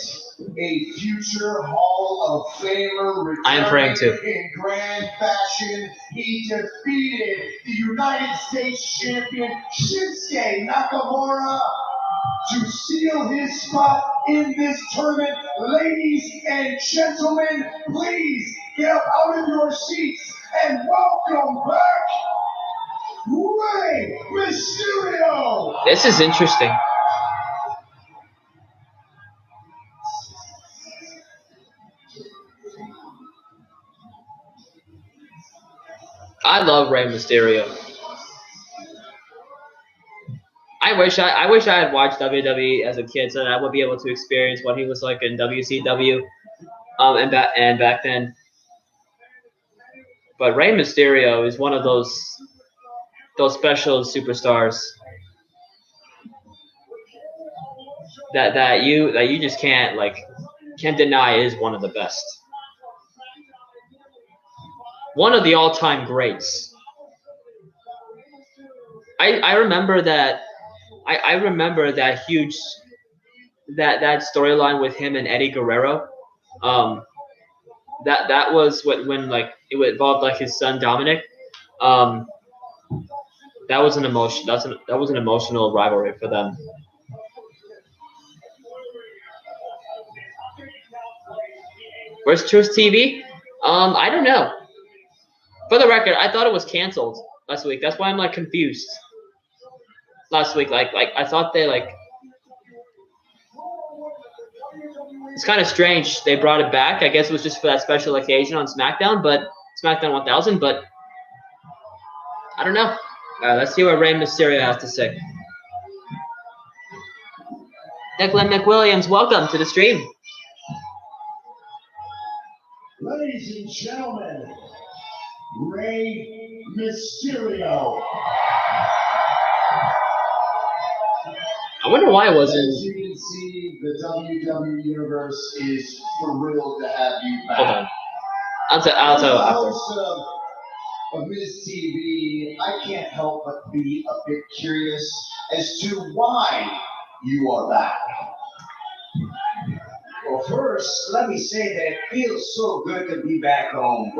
a future Hall of Famer I am praying returning too. in grand fashion. He defeated the United States champion Shinsuke Nakamura to seal his spot in this tournament. Ladies and gentlemen, please get up out of your seats and welcome back Rey Mysterio. This is interesting. I love Rey Mysterio. I wish I had watched WWE as a kid so that I would be able to experience what he was like in WCW, and back then. But Rey Mysterio is one of those special superstars that you just can't deny is one of the best. One of the all-time greats. I remember that. I remember that huge that storyline with him and Eddie Guerrero. that was when like it involved like his son Dominic. That was an emotion. That was an emotional rivalry for them. Where's Truth TV? I don't know. For the record, I thought it was canceled last week. That's why I'm like confused. Last week, like I thought they like. It's kind of strange they brought it back. I guess it was just for that special occasion on SmackDown, but SmackDown 1000. But I don't know. Let's see what Rey Mysterio has to say. Declan McWilliams, welcome to the stream. Ladies and gentlemen, Rey Mysterio. I wonder why it wasn't. As you can see, the WWE Universe is thrilled to have you back. Hold on. I'll tell As the after. host of Miz TV, I can't help but be a bit curious as to why you are back. Well, first, let me say that it feels so good to be back home.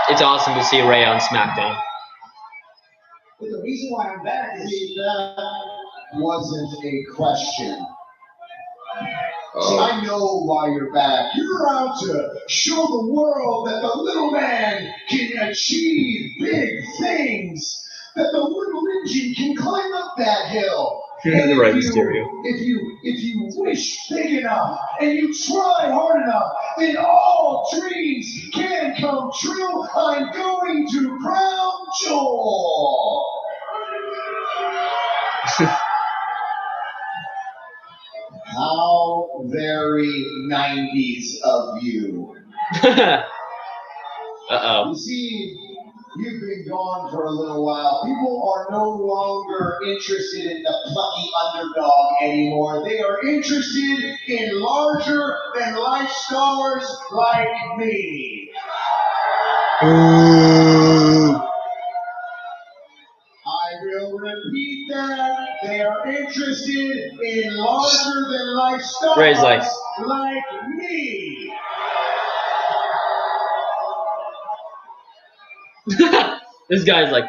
It's awesome to see Rey on SmackDown. But the reason why I'm back is That wasn't a question. Oh. See, I know why you're back. You're out to show the world that the little man can achieve big things, that the little engine can climb up that hill. And Rey if Mysterio. you wish big enough and you try hard enough, then all dreams can come true. I'm going to Crown Jewel. How very 90s of you. Uh-oh. You see, you've been gone for a little while. People are no longer interested in the plucky underdog anymore. They are interested in larger than life stars like me. I will repeat that. They are interested in larger than life stars Ray's like me. this guy's like,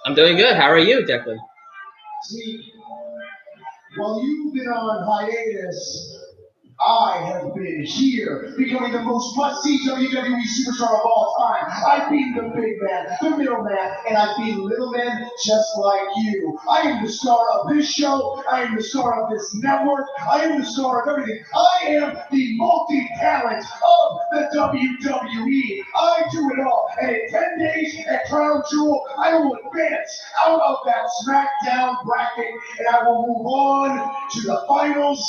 I'm doing good. How are you, Declan? See, while you've been on hiatus, I have been here, becoming the most must-see WWE superstar of all time. I've been the big man, the middle man, and I've been little men just like you. I am the star of this show. I am the star of this network. I am the star of everything. I am the multi-talent of the WWE. I do it all. And in 10 days at Crown Jewel, I will advance out of that Smackdown bracket, and I will move on to the finals.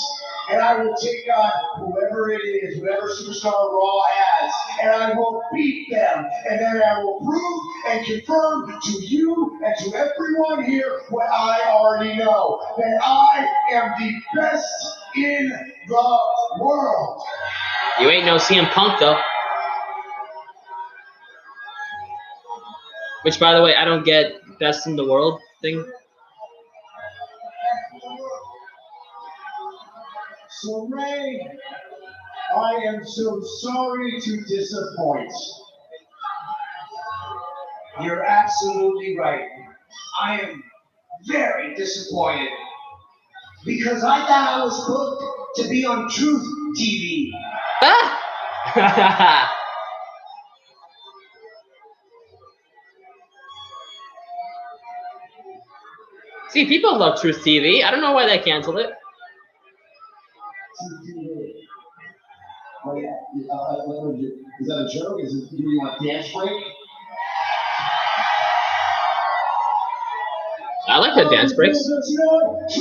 And I will take on whoever it is, whatever superstar Raw has, and I will beat them. And then I will prove and confirm to you and to everyone here what I already know, that I am the best in the world. You ain't no CM Punk though. Which, by the way, I don't get best in the world thing. So, Ray, I am so sorry to disappoint. you're absolutely right. I am very disappointed because I thought I was booked to be on Truth TV. Ah! See, people love Truth TV. I don't know why they canceled it. Oh, yeah. Is that a joke? Do you want a dance break? I like the dance breaks. You know what?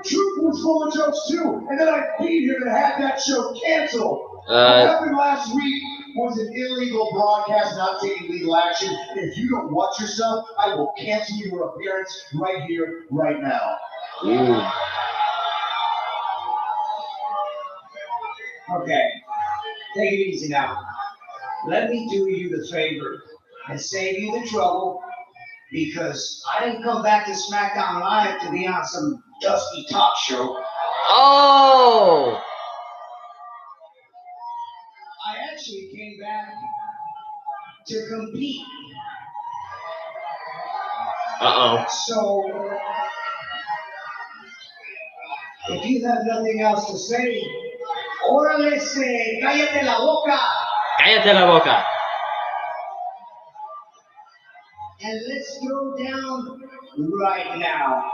Truth was full of jokes too. And then I beat him and had that show canceled. What happened last week was an illegal broadcast, not taking legal action. And if you don't watch yourself, I will cancel your appearance right here, right now. Ooh. Okay, take it easy now. Let me do you the favor and save you the trouble because I didn't come back to SmackDown Live to be on some dusty talk show. Oh! I actually came back to compete. Uh-oh. So, if you have nothing else to say, órale, cállate la boca, Cállate la boca. and let's throw down right now.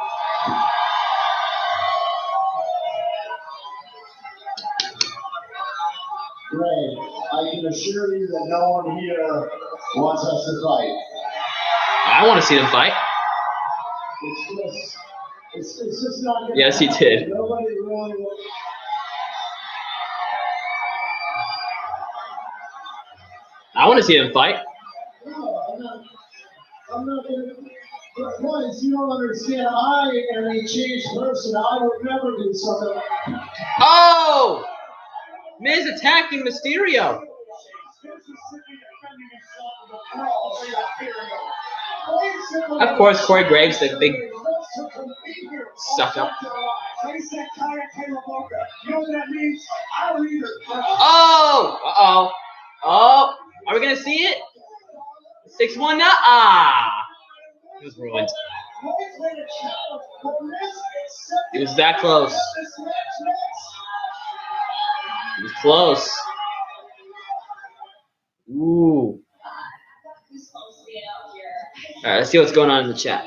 Ray, I can assure you that no one here wants us to fight. I want to see them fight. It's just not gonna Yes, he happen. did. Nobody really. I want to see them fight. No, I'm not gonna. Guys, you don't understand. I am a changed person. I would never do something. Oh! Miz attacking Mysterio. Of course, Corey Graves, the big suck up. Oh! Uh-oh. Oh! Are we going to see it? 6-1 now? Ah! It was ruined. It was that close. It was close. Ooh. Alright, let's see what's going on in the chat.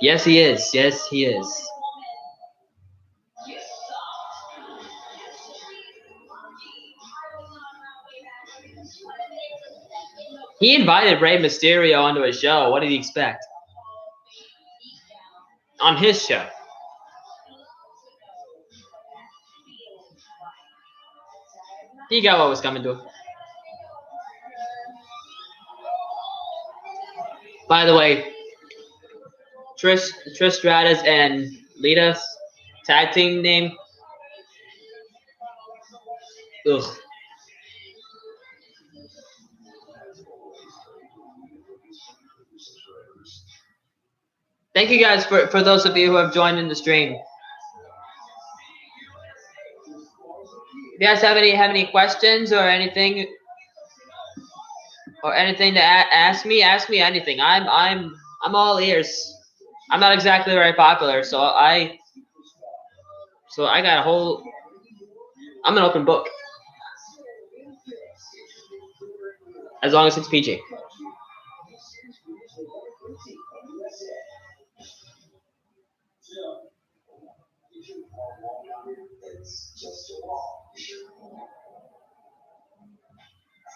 Yes, he is. Yes, he is. He invited Rey Mysterio onto his show. What did he expect? On his show. He got what was coming to him. By the way, Trish Stratus and Lita's tag team name. Ugh. Thank you guys for those of you who have joined in the stream. If you guys have any questions or anything to ask me anything. I'm all ears. I'm not exactly very popular, so I got a whole. I'm an open book. As long as it's PG.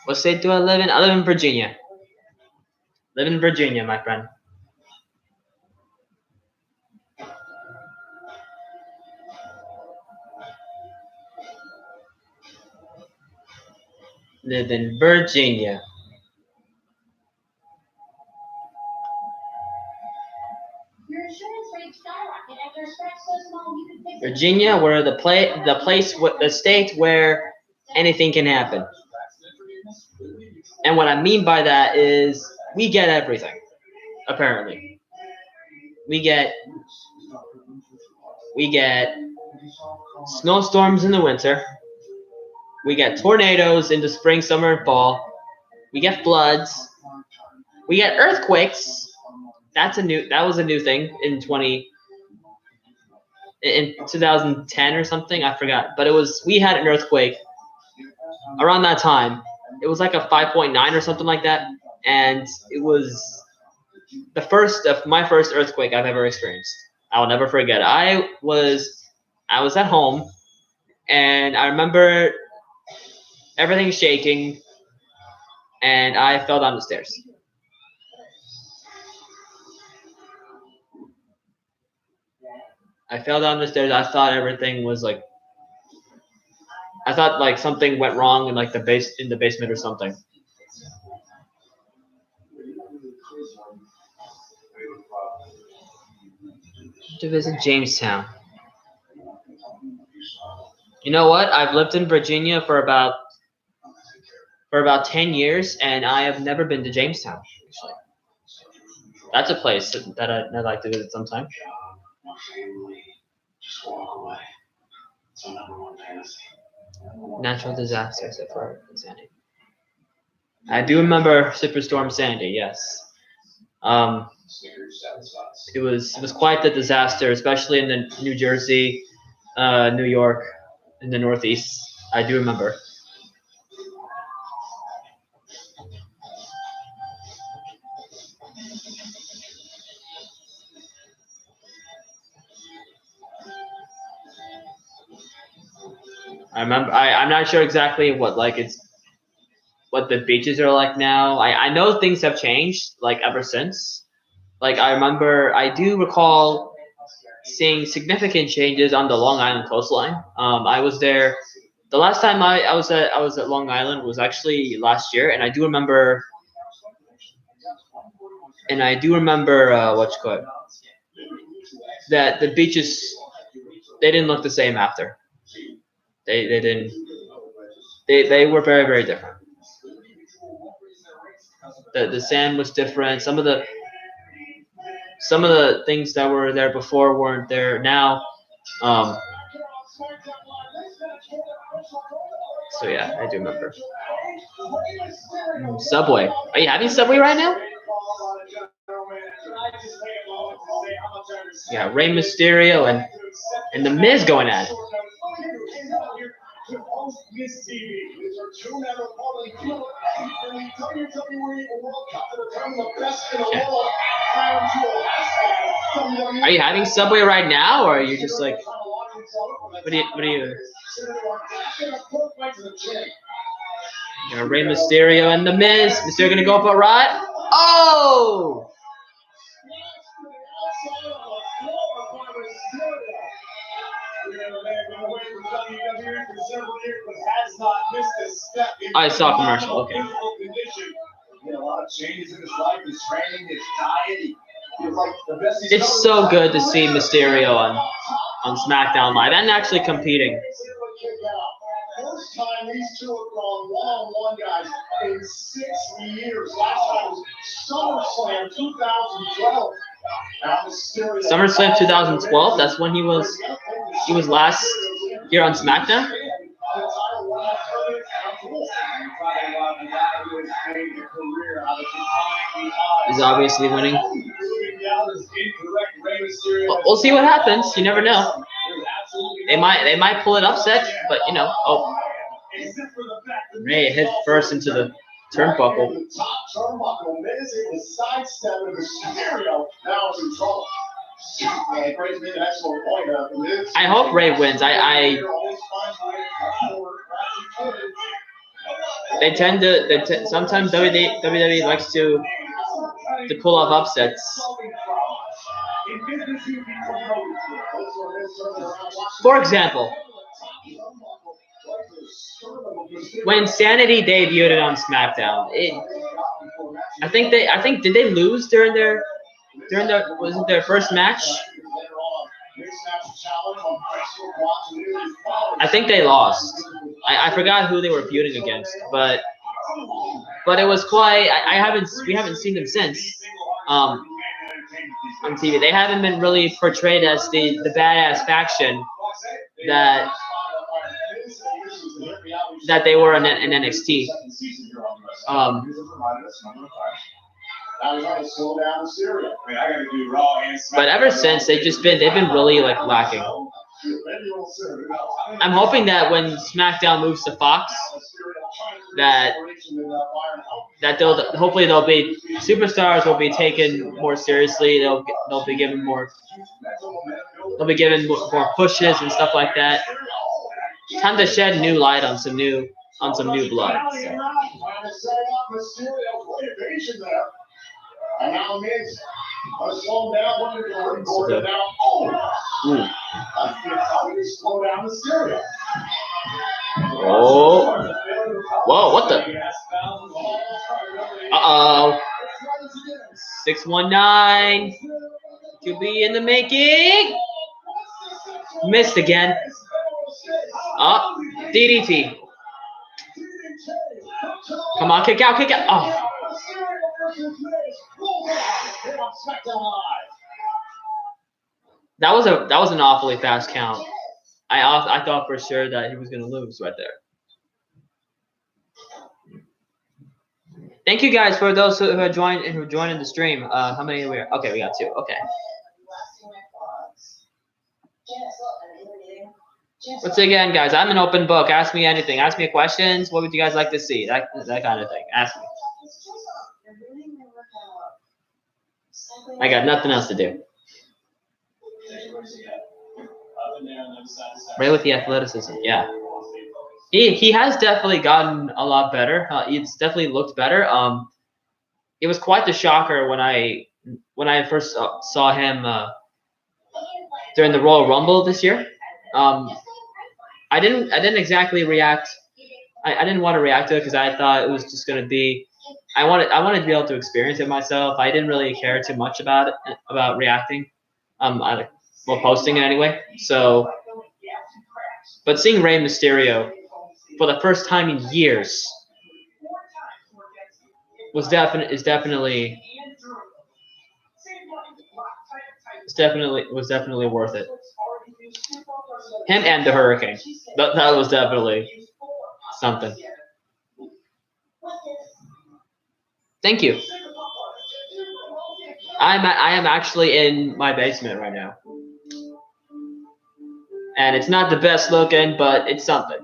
What state do I live in? I live in Virginia. Live in Virginia, my friend. Live in Virginia. Virginia, where the state where anything can happen. And what I mean by that is we get everything. Apparently, we get snowstorms in the winter. We get tornadoes in the spring, summer, and fall. We get floods. We get earthquakes. That was a new thing in 2010 or something. I forgot, but we had an earthquake around that time. It was like a 5.9 or something like that, and it was my first earthquake I've ever experienced. I'll never forget it. I was at home, and I remember everything shaking, and I fell down the stairs. I fell down the stairs. I thought everything was like. I thought like something went wrong in like the basement or something. To visit Jamestown. You know what? I've lived in Virginia for about 10 years, and I have never been to Jamestown. Actually. That's a place that I'd like to visit sometime. My family, just walk away. It's my number one fantasy. Natural disasters for Sandy. I do remember Superstorm Sandy. Yes. It was quite the disaster, especially in the New Jersey, New York, in the Northeast. I do remember. I remember. I'm not sure exactly what the beaches are like now. I know things have changed like ever since. Like I do recall seeing significant changes on the Long Island coastline. I was there. The last time I was at Long Island was actually last year, and I do remember. What's called that the beaches they didn't look the same after. They didn't. They were very, very different. The sand was different. Some of the things that were there before weren't there now. So yeah, I do remember. Subway. Are you having Subway right now? Yeah, Rey Mysterio and the Miz going at it. Are you having Subway right now, or are you just like, what do you? You know, Rey Mysterio and the Miz. Mysterio gonna go up a rod. Oh! I saw a commercial. Okay. It's so good to see Mysterio on Smackdown Live and actually competing. First time these two have gone one-on-one, guys, in 6 years. Last time was SummerSlam 2012. SummerSlam 2012. That's when he was last here on SmackDown. He's obviously winning. We'll see what happens. You never know. They might pull it upset, but you know. Oh, Ray hit first into the turnbuckle. I hope Ray wins. Sometimes WWE likes to pull off upsets. For example, when Sanity debuted on SmackDown, did they lose during their was it their first match? I think they lost. I forgot who they were feuding against, but it was quite. We haven't seen them since on TV. They haven't been really portrayed as the badass faction that they were in NXT. But ever since they've been really like lacking. I'm hoping that when SmackDown moves to Fox, that hopefully they'll be superstars will be taken more seriously. They'll be given more pushes and stuff like that. Time to shed new light on some new blood. And now Miz, slow down, slow down Mysterio. Oh. Whoa, what the? Uh-oh. 619. To be in the making. Missed again. Up. DDT. Come on, kick out. Oh. That was an awfully fast count. I thought for sure that he was gonna lose right there. Thank you guys for those who are joining the stream. How many are we? Okay, we got 2. Okay. Once again, guys, I'm an open book. Ask me anything. Ask me questions. What would you guys like to see? That kind of thing. Ask me. I got nothing else to do. Right with the athleticism, yeah. He has definitely gotten a lot better. He's definitely looked better. It was quite the shocker when I first saw him during the Royal Rumble this year. I didn't exactly react. I didn't want to react to it because I thought it was just gonna be. I wanted to be able to experience it myself. I didn't really care too much about reacting. Posting it anyway. So, but seeing Rey Mysterio for the first time in years was definitely worth it. Him and the Hurricane. That was definitely something. Thank you. I am actually in my basement right now. And it's not the best looking, but it's something.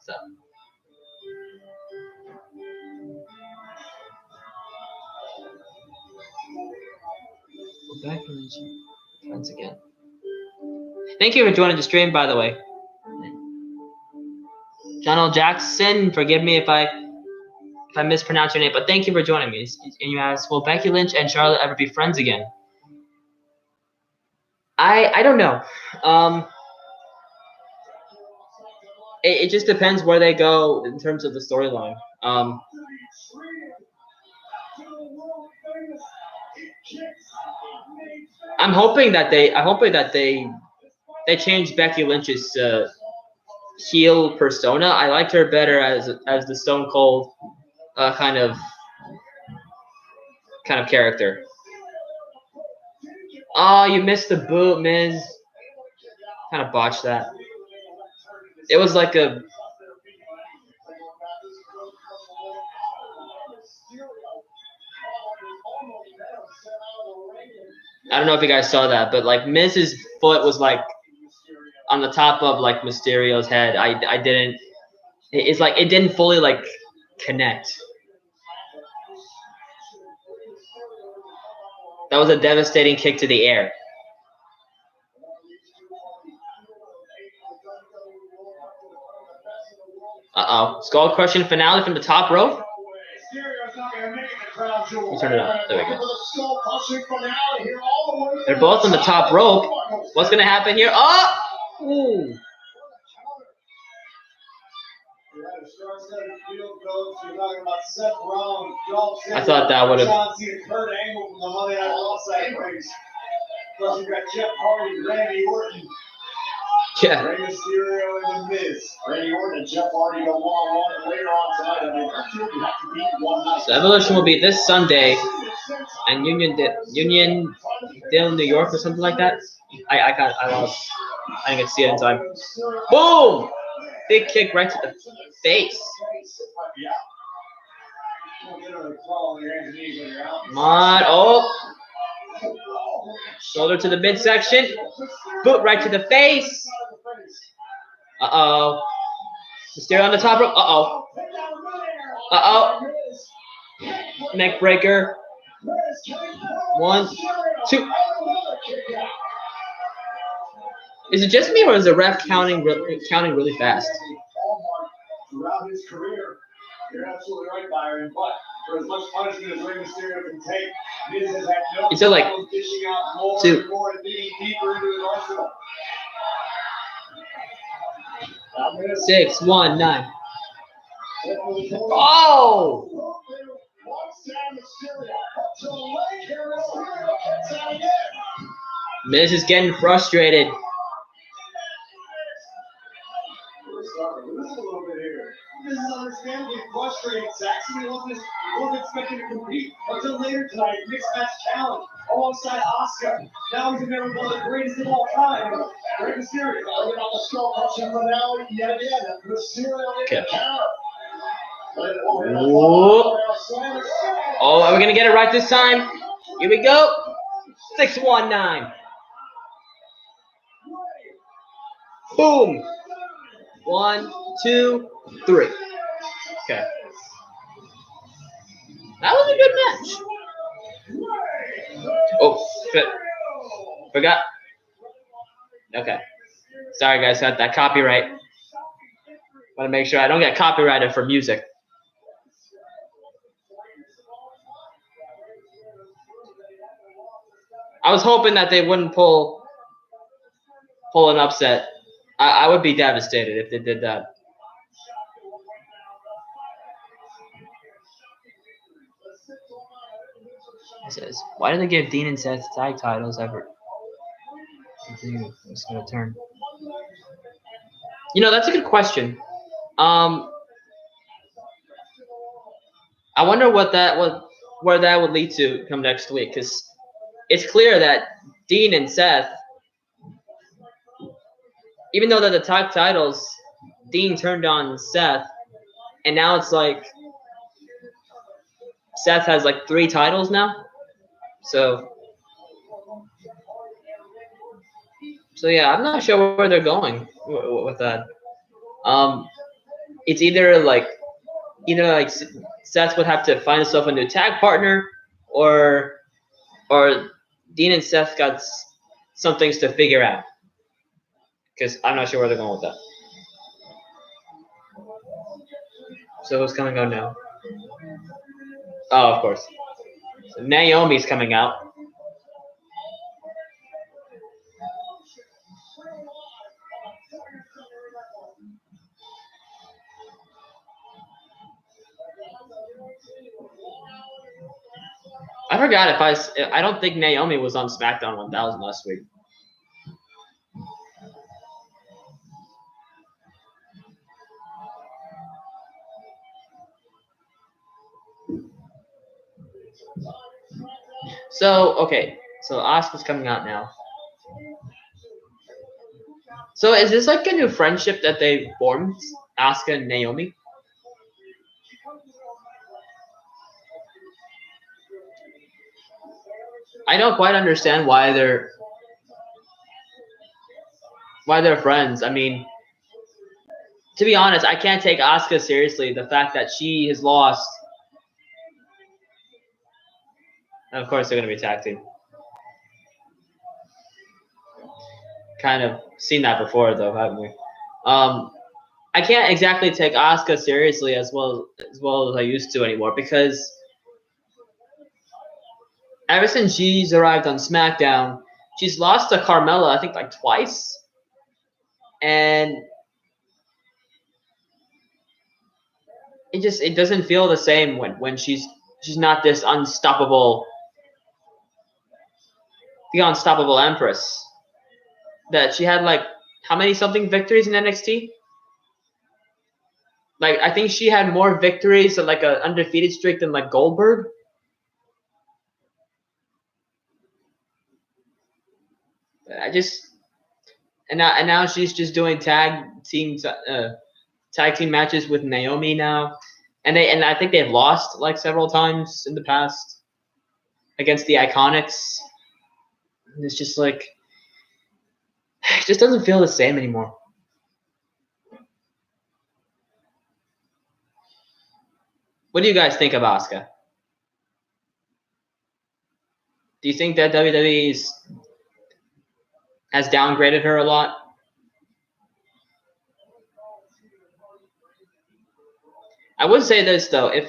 So. Back once again. Thank you for joining the stream, by the way. John L. Jackson, forgive me if I mispronounce your name, but thank you for joining me. And you asked, will Becky Lynch and Charlotte ever be friends again? I don't know. It just depends where they go in terms of the storyline. I'm hoping that they change Becky Lynch's heel persona. I liked her better as the Stone Cold kind of character. Oh, you missed the boot, Miz. Kind of botched that. It was like a. I don't know if you guys saw that, but like Miz's foot was like on the top of like Mysterio's head. I didn't. It's like it didn't fully like connect. That was a devastating kick to the air. Uh-oh. Skull crushing finale from the top rope. You turn it up. There we go. They're both on the top rope. What's going to happen here? Oh! Ooh. I thought that would have. Yeah. Rey Mysterio and The Miz. Randy Orton and Jeff Hardy go one-on-one, and later on tonight, I mean, you have to beat one night. So Evolution will be this Sunday, and Uniondale, New York, or something like that. I lost. I didn't get to see it in time. Boom! Big kick right to the face. Come on! Oh! Shoulder to the midsection. Boot right to the face. Uh-oh. Mysterio on the top rope. Uh-oh. Uh-oh. Neck breaker. 1, 2. Is it just me, or is the ref counting really fast? Throughout his career, you're absolutely right, Byron. But for as much punishment as Rey Mysterio can take, Miz has had no problem dishing out more and more and digging deeper into his arsenal. 6, 1, 9. Oh! Miz is getting frustrated. frustrating. Saxon wasn't expecting to compete until later tonight. Mixed match challenge alongside Asuka. Now he's in there with one of the greatest of all time. Rey Mysterio. Bringing on the skull crushing finale yet again. Mysterio in the counter. Whoa. Oh, are we gonna get it right this time? Here we go. 619. Boom. 1, 2, 3. Okay. That was a good match. Oh, shit. Forgot. Okay. Sorry, guys. Got that copyright. Want to make sure I don't get copyrighted for music. I was hoping that they wouldn't pull an upset. I would be devastated if they did that. It says, why did they give Dean and Seth tag titles ever? It's gonna turn. You know, that's a good question. I wonder where that would lead to come next week, because it's clear that Dean and Seth, even though they're the tag titles, Dean turned on Seth, and now it's like Seth has like 3 titles now. So yeah, I'm not sure where they're going with that. It's either like Seth would have to find himself a new tag partner, or Dean and Seth got some things to figure out. Because I'm not sure where they're going with that. So who's coming out now? Oh, of course. So Naomi's coming out. I forgot I don't think Naomi was on Smackdown 1000 last week. So, okay. So Asuka's coming out now. So is this like a new friendship that they formed, Asuka and Naomi? I don't quite understand why they're friends. I mean, to be honest, I can't take Asuka seriously. The fact that she has lost. And of course, they're going to be tag team. Kind of seen that before, though, haven't we? I can't exactly take Asuka seriously as well as I used to anymore, because ever since she's arrived on SmackDown, she's lost to Carmella, I think, like twice, and it doesn't feel the same when she's not this the unstoppable Empress. That she had like how many something victories in NXT? Like I think she had more victories and like an undefeated streak than like Goldberg. And now she's just doing tag team matches with Naomi now, and I think they've lost like several times in the past against the Iconics. And it's just like it just doesn't feel the same anymore. What do you guys think of Asuka? Do you think that WWE has downgraded her a lot? I would say this though, if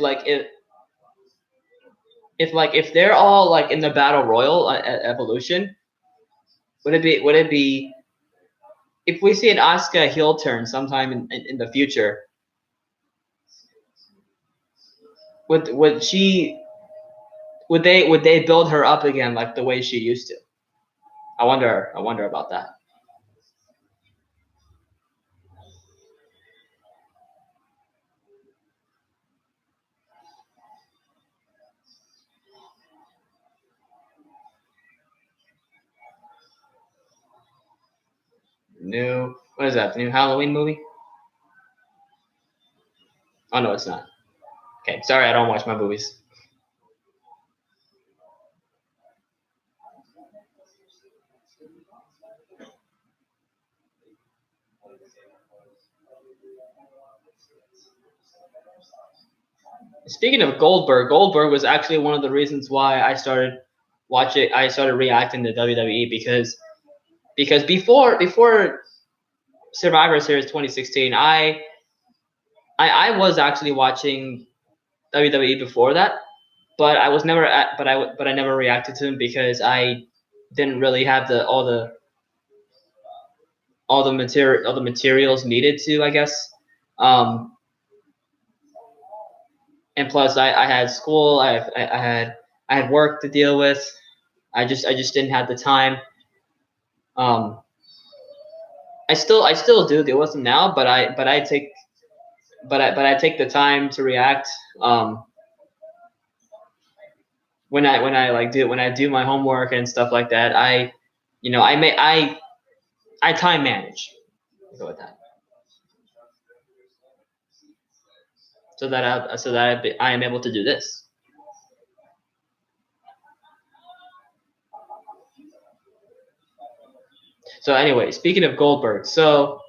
they're all like in the Battle Royal at Evolution, would it be if we see an Asuka heel turn sometime in the future? Would they build her up again like the way she used to? I wonder about that. What is that? The new Halloween movie? Oh no, it's not. Okay, sorry, I don't watch my movies. Speaking of Goldberg, Goldberg was actually one of the reasons why I started reacting to WWE because before Survivor Series 2016, I was actually watching WWE before that, but I was never but I never reacted to him because I didn't really have all the materials needed to, I guess. And plus I had school, I had work to deal with. I just didn't have the time. I still do deal with them now, but I take the time to react when I do my homework and stuff like that. I time manage. I'll go with that. So that I am able to do this. So anyway, speaking of Goldberg, so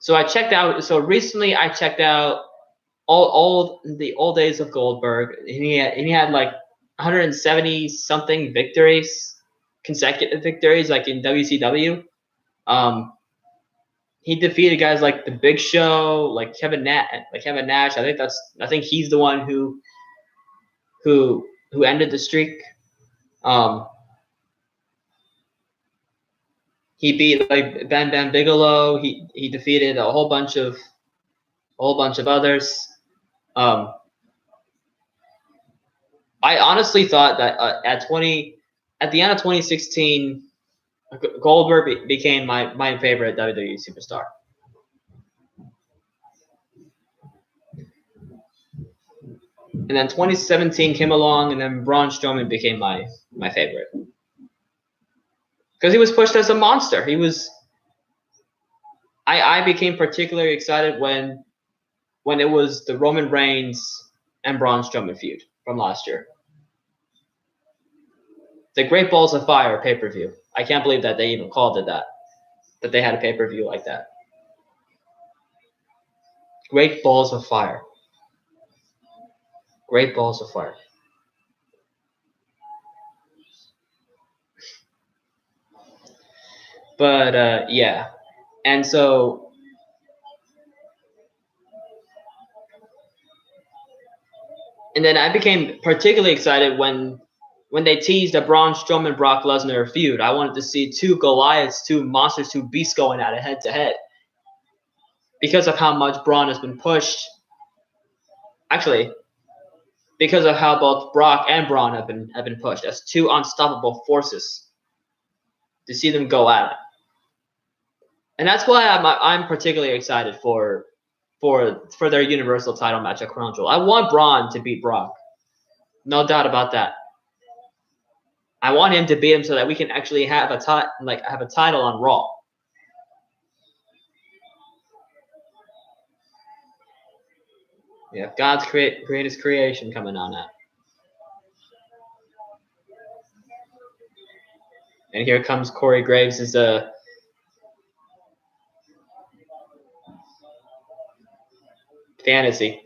I checked out. So recently, I checked out all the old days of Goldberg. And he had like 170 something victories, consecutive victories, like in WCW. He defeated guys like the Big Show, like Kevin Nash. I think he's the one who ended the streak. He beat like Bam Bam Bigelow. He defeated a whole bunch of others. I honestly thought that at the end of 2016, Goldberg became my favorite WWE superstar. And then 2017 came along, and then Braun Strowman became my favorite because he was pushed as a monster. He was. I became particularly excited when it was the Roman Reigns and Braun Strowman feud from last year. The Great Balls of Fire pay-per-view. I can't believe that they even called it that. That they had a pay-per-view like that. Great Balls of Fire. Great Balls of Fire. But yeah. And so and then I became particularly excited when they teased a Braun Strowman Brock Lesnar feud. I wanted to see two Goliaths, two monsters, two beasts going at it head to head. Because of how much Braun has been pushed. Actually, because of how both Brock and Braun have been pushed as two unstoppable forces. To see them go at it. And that's why I'm particularly excited for their Universal title match at Crown Jewel. I want Braun to beat Brock. No doubt about that. I want him to beat him so that we can actually have a title on Raw. We have God's greatest creation coming on now. And here comes Corey Graves as a fantasy.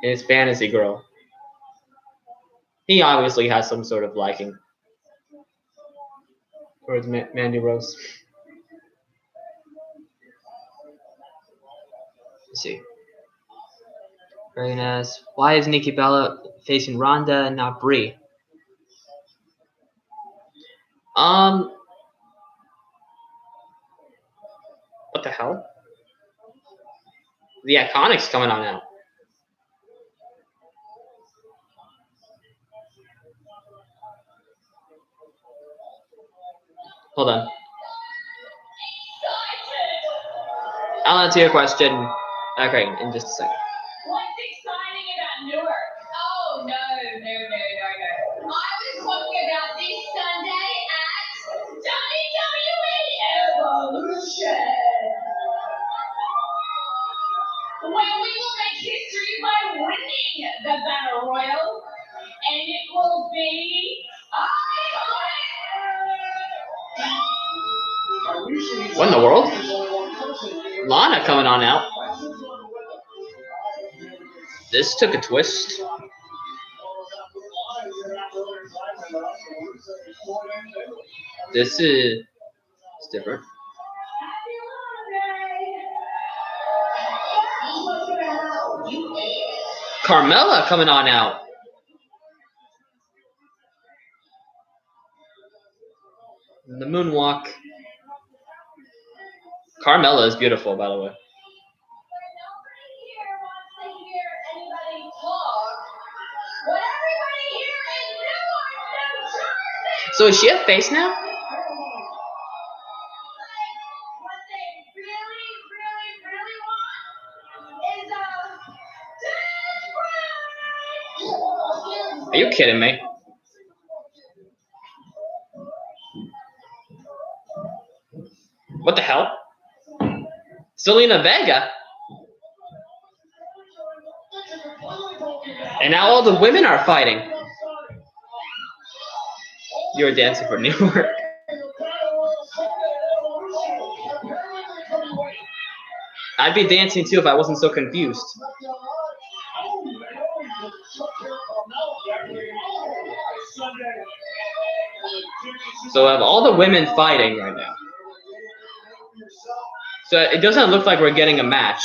His fantasy girl. He obviously has some sort of liking towards Mandy Rose. Let's see. Very nice. Why is Nikki Bella facing Ronda and not Brie? What the hell? The Iconics coming on now. Hold on. I'll answer your question. Okay, in just a second. What's exciting about Newark? Oh, no. What in the world? Lana coming on out. This took a twist. This is different. Carmella coming on out. The moonwalk. Carmella is beautiful, by the way. So is she a face now? Are you kidding me? What the hell? Selena Vega? And now all the women are fighting. You're dancing for New York. I'd be dancing too if I wasn't so confused. So I have all the women fighting right now. So it doesn't look like we're getting a match.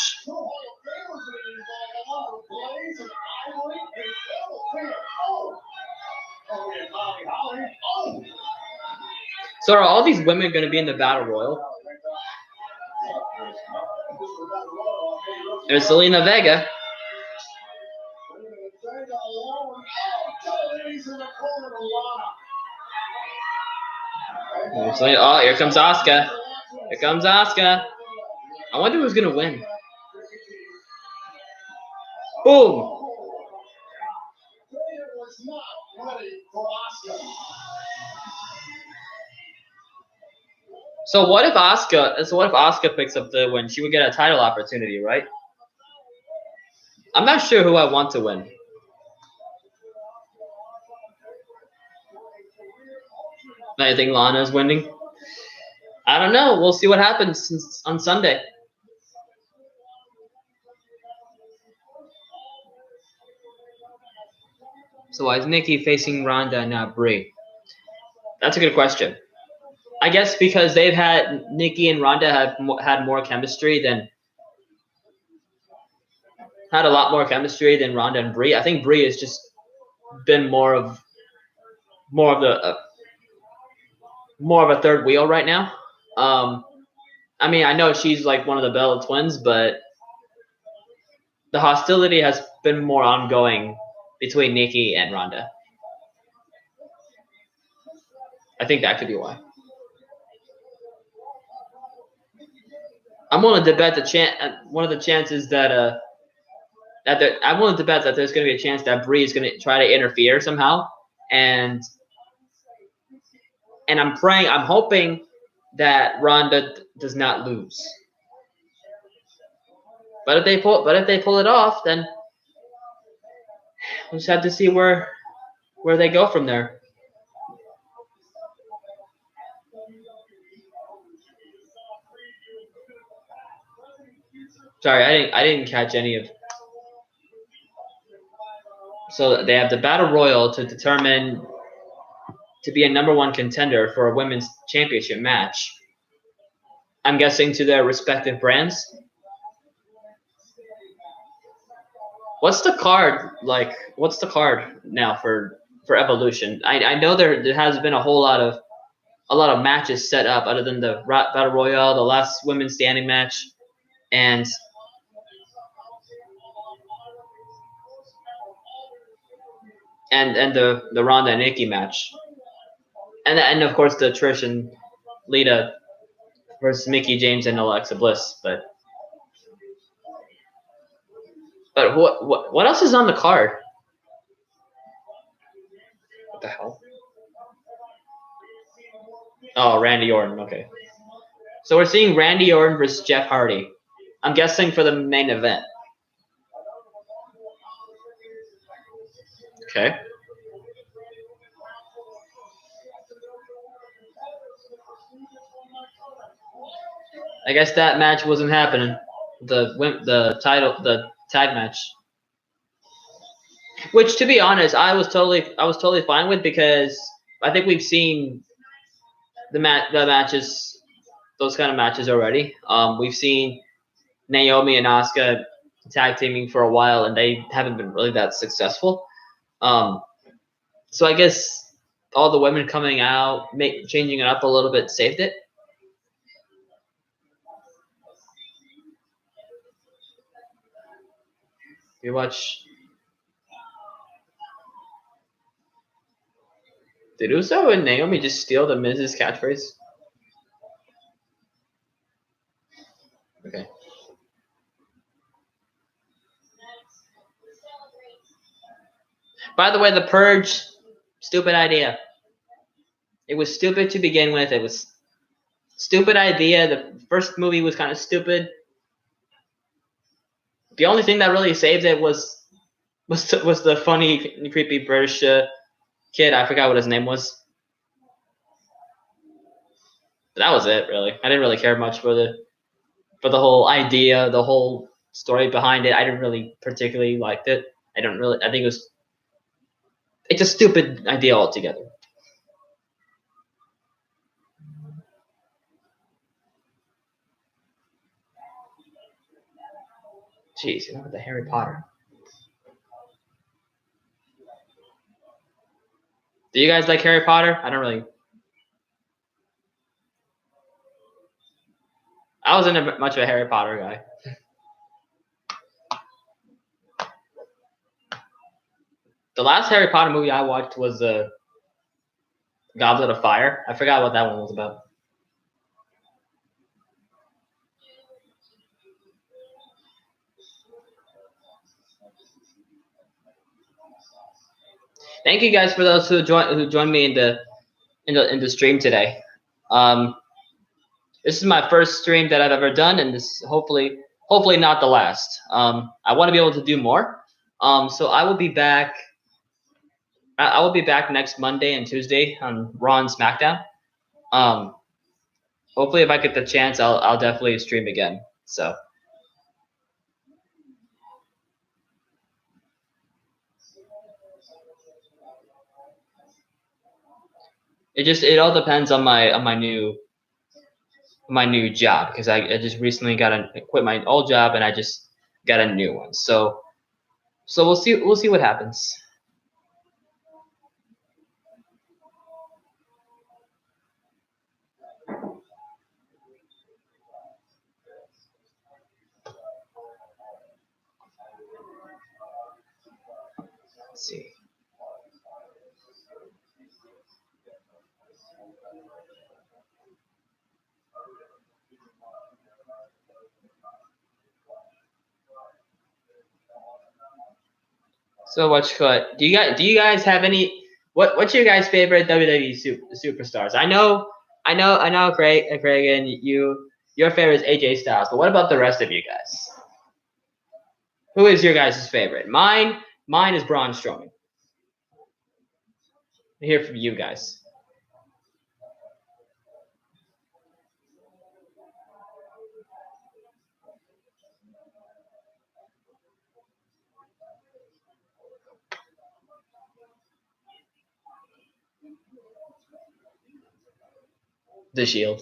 So are all these women going to be in the Battle Royal? There's Selena Vega. Oh, here comes Asuka. Here comes Asuka. I wonder who's going to win. Boom. So what if Asuka picks up the win? She would get a title opportunity, right? I'm not sure who I want to win. I think Lana's winning. I don't know. We'll see what happens on Sunday. So why is Nikki facing Ronda and not Brie? That's a good question. I guess because Nikki and Ronda have had more chemistry than had a lot more chemistry than Ronda and Brie. I think Brie has just been more of a third wheel right now. I mean, I know she's like one of the Bella twins, but the hostility has been more ongoing between Nikki and Ronda. I think that could be why. I'm willing to bet one of the chances that I'm willing to bet that there's going to be a chance that Brie is going to try to interfere somehow, and I'm hoping that Ronda does not lose. But if they pull it off, then we'll just have to see where they go from there. Sorry, I didn't catch any of. So they have the Battle Royal to determine to be a #1 contender for a women's championship match. I'm guessing to their respective brands. What's the card like? What's the card now for Evolution? I know there has been a lot of matches set up other than the Battle Royale, the last women's standing match, and the Ronda and Nikki match, and of course the Trish and Lita versus Mickie James and Alexa Bliss. But what else is on the card? What the hell? Oh, Randy Orton. Okay. So we're seeing Randy Orton versus Jeff Hardy. I'm guessing for the main event. Okay. I guess that match wasn't happening. The tag match. Which, to be honest, I was totally fine with, because I think we've seen the matches, those kind of matches already. We've seen Naomi and Asuka tag teaming for a while, and they haven't been really that successful. So I guess all the women coming out, changing it up a little bit, saved it. You watch. Did Uso and Naomi just steal the Miz's catchphrase? Okay. By the way, the Purge, stupid idea. It was stupid to begin with. It was stupid idea. The first movie was kind of stupid. The only thing that really saved it was the funny, creepy British kid. I forgot what his name was. But that was it, really. I didn't really care much for the whole idea, the whole story behind it. I didn't really particularly liked it. I think it's a stupid idea altogether. Jeez, you know, the Harry Potter. Do you guys like Harry Potter? I don't really. I wasn't much of a Harry Potter guy. The last Harry Potter movie I watched was Goblet of Fire. I forgot what that one was about. Thank you guys for those who joined me in the stream today. This is my first stream that I've ever done, and this hopefully not the last. I want to be able to do more. So I will be back. I will be back next Monday and Tuesday on Raw and Smackdown. Hopefully, if I get the chance, I'll definitely stream again. So. It all depends on my new job, because I just recently quit my old job, and I just got a new one. So we'll see what happens. Let's see. So do you guys have any? What's your guys' favorite WWE superstars? I know, Craig, and your favorite is AJ Styles, but what about the rest of you guys? Who is your guys' favorite? Mine is Braun Strowman. I hear from you guys. The Shield.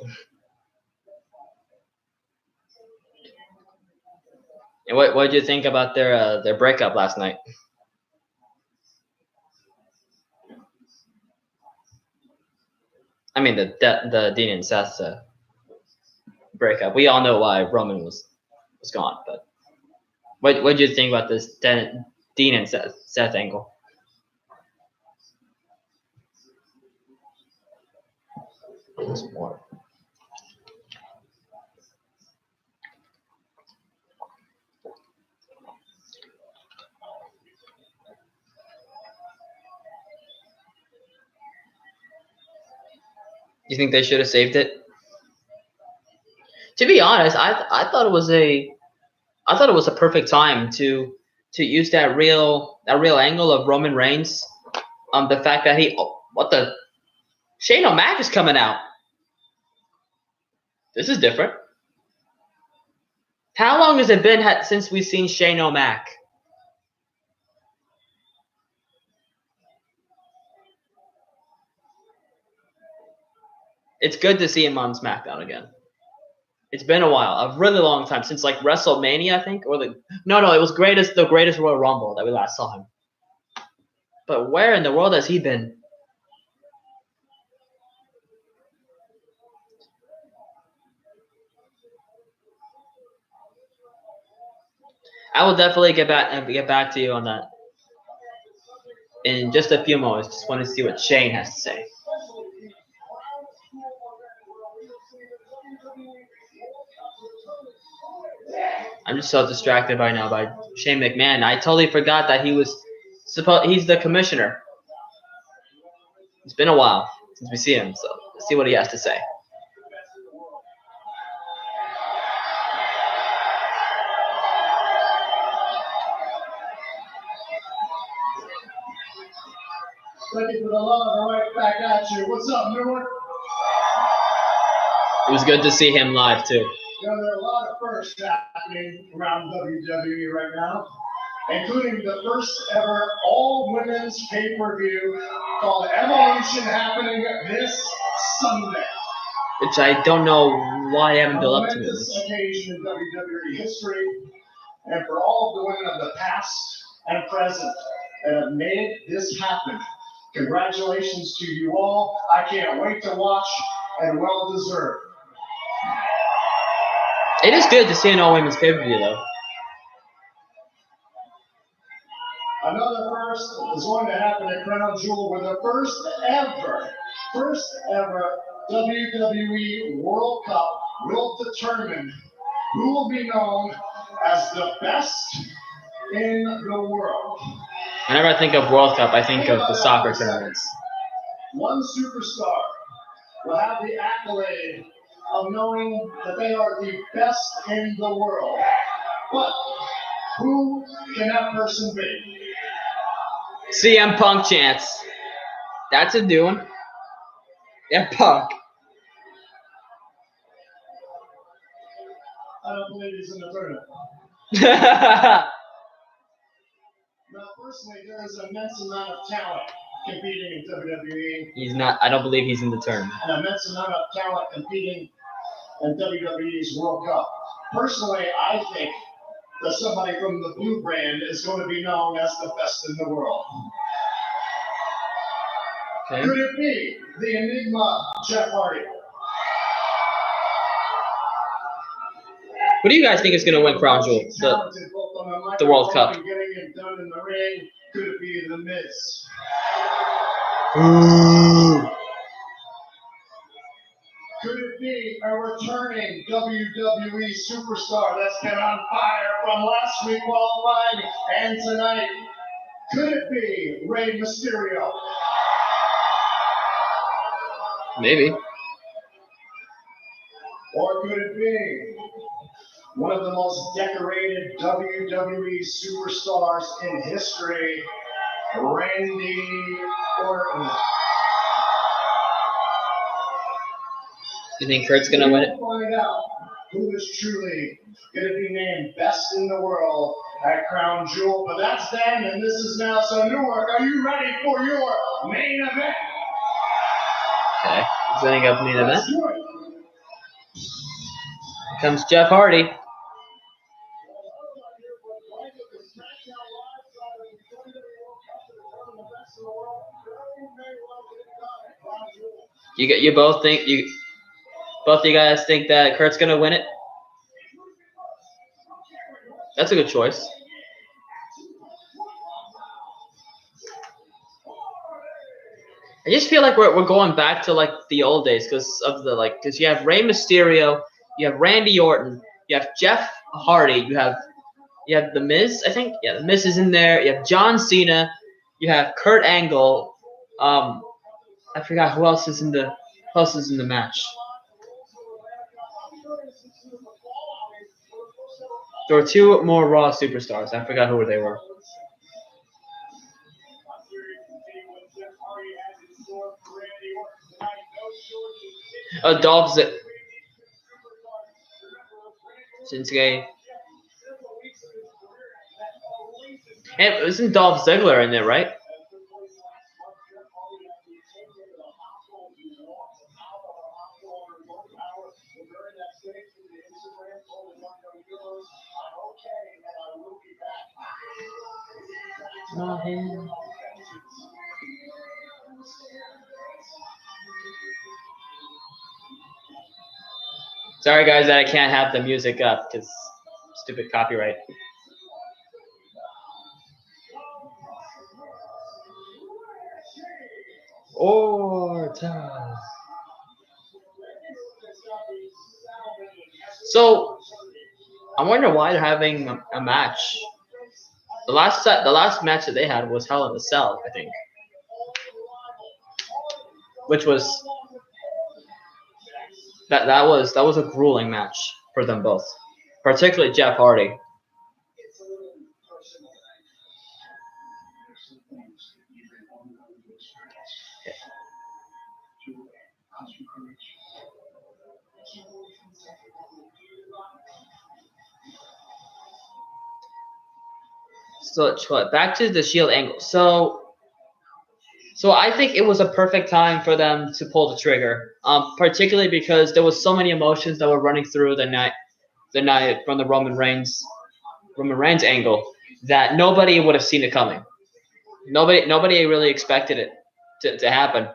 And what did you think about their breakup last night? I mean the Dean and Seth breakup. We all know why Roman was gone, but what did you think about this Dean and Seth angle? There's more. You think they should have saved it? To be honest, I thought it was a perfect time to use that real angle of Roman Reigns. The fact that Shane O'Mac is coming out. This is different. How long has it been since we've seen Shane O'Mac? It's good to see him on SmackDown again. It's been a while, a really long time, since like WrestleMania, I think, or it was the greatest Royal Rumble that we last saw him. But where in the world has he been? I will definitely get back to you on that in just a few moments. Just want to see what Shane has to say. I'm just so distracted right now by Shane McMahon. I totally forgot that he's the commissioner. It's been a while since we see him, so let's see what he has to say. Ready for the love, right back at you. What's up, Newark? It was good to see him live too. You know, there are a lot of firsts happening around WWE right now, including the first ever all-women's pay-per-view called Evolution happening this Sunday. Which I don't know why I haven't built up to This it. occasion in WWE history, and for all the women of the past and present that have made this happen. Congratulations to you all. I can't wait to watch, and well deserved. It is good to see an all-women's pay-per-view though. Another first is going to happen at Crown Jewel with the first ever WWE World Cup will determine who will be known as the best in the world. Whenever I think of World Cup, I think of the soccer tournaments. One superstar will have the accolade of knowing that they are the best in the world. But who can that person be? CM Punk chance. That's a new one. Yeah, Punk. I don't believe he's in the tournament. Now, personally, there is an immense amount of talent competing in WWE. He's not. I don't believe he's in the tournament. An immense amount of talent competing in WWE's World Cup. Personally, I think that somebody from the Blue brand is going to be known as the best in the world. Okay. Could it be the Enigma Jeff Hardy? Who do you guys think is going to win Crown Jewel? The World Cup. Getting it done in the ring. Could it be the Miz? Could it be a returning WWE superstar that's been on fire from last week qualifying and tonight? Could it be Rey Mysterio? Maybe. Or could it be one of the most decorated WWE superstars in history, Randy Orton? You think Kurt's going to win it? We'll find out who is truly going to be named best in the world at Crown Jewel. But that's then, and this is now. So Newark, are you ready for your main event? Okay. Setting up main event. Let's do it. Here comes Jeff Hardy. Both of you guys think that Kurt's gonna win it? That's a good choice. I just feel like we're going back to like the old days because you have Rey Mysterio, you have Randy Orton, you have Jeff Hardy, you have the Miz, I think. Yeah, the Miz is in there. You have John Cena, you have Kurt Angle. I forgot who else is in the match. There were two more Raw superstars. I forgot who they were. Dolph Ziggler. Shinsuke. Hey, isn't Dolph Ziggler in there, right? Not him. Sorry, guys, that I can't have the music up because stupid copyright. Time. So I wonder why they're having a match. The last match that they had was Hell in a Cell, I think, which was that was a grueling match for them both, particularly Jeff Hardy. So back to the Shield angle. So I think it was a perfect time for them to pull the trigger, particularly because there was so many emotions that were running through the night from the Roman Reigns angle that nobody would have seen it coming. Nobody really expected it to happen.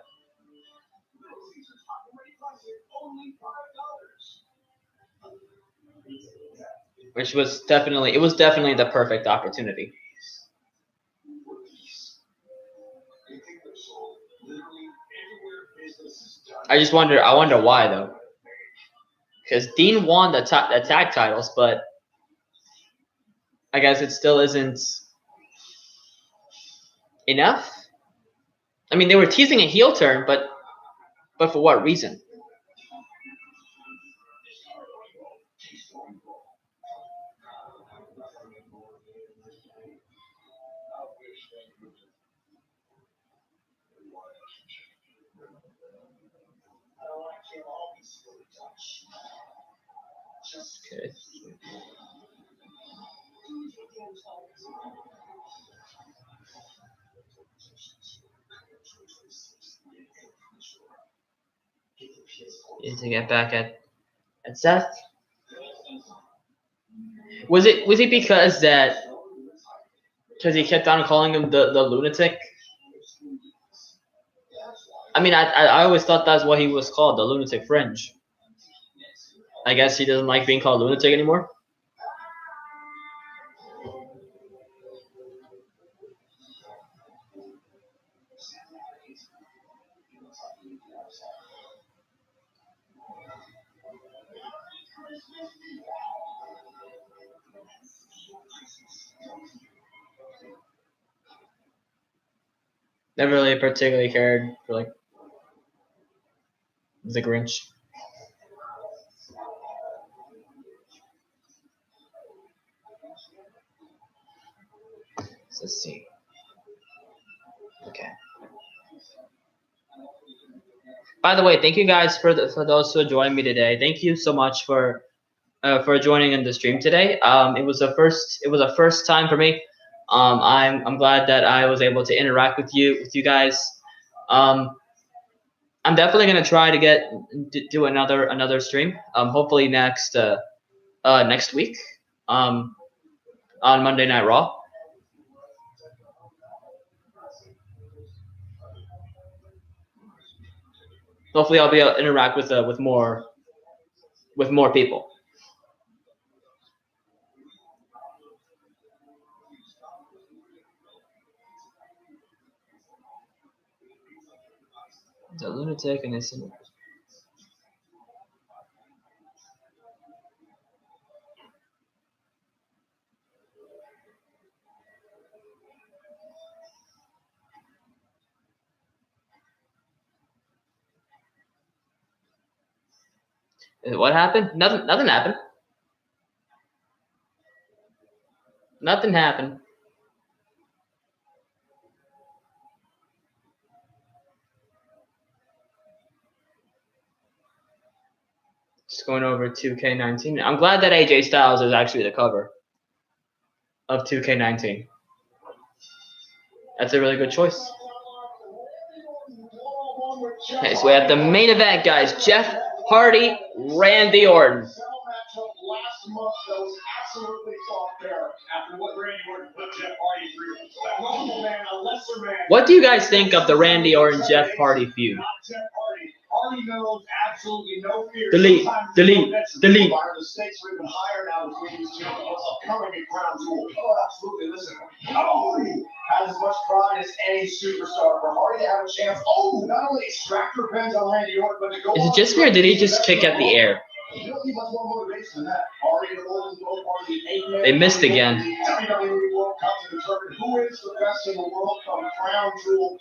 Which was definitely the perfect opportunity. I wonder why though. Because Dean won the tag titles, but I guess it still isn't enough. I mean, they were teasing a heel turn, but for what reason? Okay. To get back at Seth. Was it because he kept on calling him the lunatic? I mean, I always thought that's what he was called, the lunatic fringe. I guess he doesn't like being called lunatic anymore. Never really particularly cared for like the Grinch. Let's see. Okay. By the way, thank you guys for those who joined me today. Thank you so much for joining in the stream today. It was a first time for me. I'm glad that I was able to interact with you guys. I'm definitely gonna try to do another stream. Hopefully next week. On Monday Night Raw. Hopefully I'll be able to interact with more people. The lunatic and his. What happened? Nothing happened. Nothing happened. Just going over 2K19. I'm glad that AJ Styles is actually the cover of 2K19. That's a really good choice. Okay, so we have the main event, guys. Jeff Hardy, Randy Orton. Last month that was absolutely thought there after what Randy Orton put Jeff Hardy through. That humble man, a lesser man. What do you guys think of the Randy Orton Jeff Hardy feud? Not Jeff Hardy. Hardy knows absolutely no fear. Delete. The stakes are even higher now between these two. What's upcoming at Crown Jewel? Oh, absolutely. Listen, Hardy has as much pride as any superstar. For Hardy to have a chance, not only extract revenge on Randy Orton, but to go. Is it just me or did he just kick at the air? You don't need much more motivation than that. Hardy and Orton both are the 8-man. They missed again. WWE World Cup to determine who is the best in the world come Crown Jewel.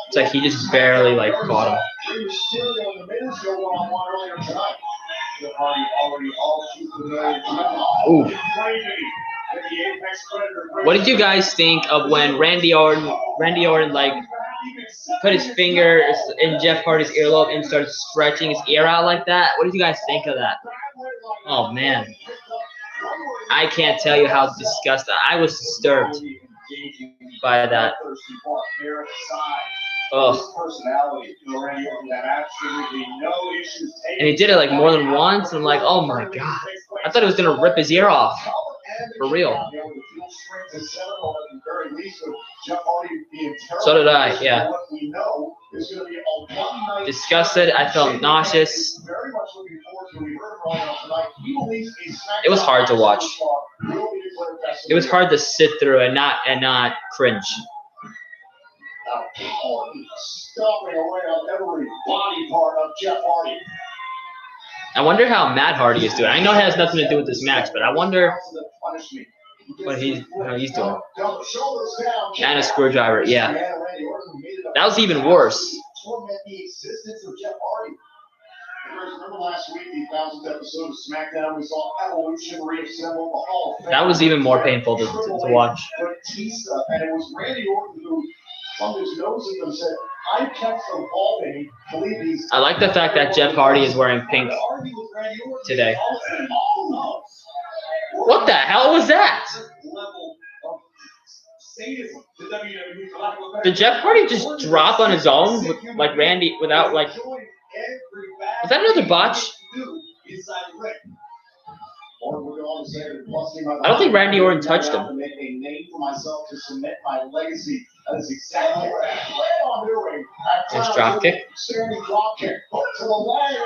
It's like he just barely caught him. Rey Mysterio and the Miz go one-on-one earlier tonight. Hardy already all too familiar. Ooh. What did you guys think of when Randy Orton put his finger in Jeff Hardy's earlobe and started stretching his ear out like that? What did you guys think of that? Oh man, I can't tell you how disgusting. I was disturbed by that. Oh. And he did it like more than once, and I'm like, oh my god. I thought he was gonna rip his ear off. For real. So did I, yeah. Disgusted, I felt nauseous. It was hard to watch. It was hard to sit through and not cringe. Stomping around every body part of Jeff Hardy. I wonder how Matt Hardy is doing. I know it has nothing to do with this match, but I wonder how he's doing. And a screwdriver, yeah. That was even worse. Remember last week, the 1000th episode of Smackdown, we saw Evolution reassemble the Hall of Fame. That was even more painful to watch. Batista, and it was Randy Orton who thumbed his nose at them and said, I kept evolving. Believe these. I like the fact that Jeff Hardy is wearing pink today. What the hell was that? Did Jeff Hardy just drop on his own with, like Randy without like? Was that another botch? I don't think Randy Orton touched him. Nice drop kick.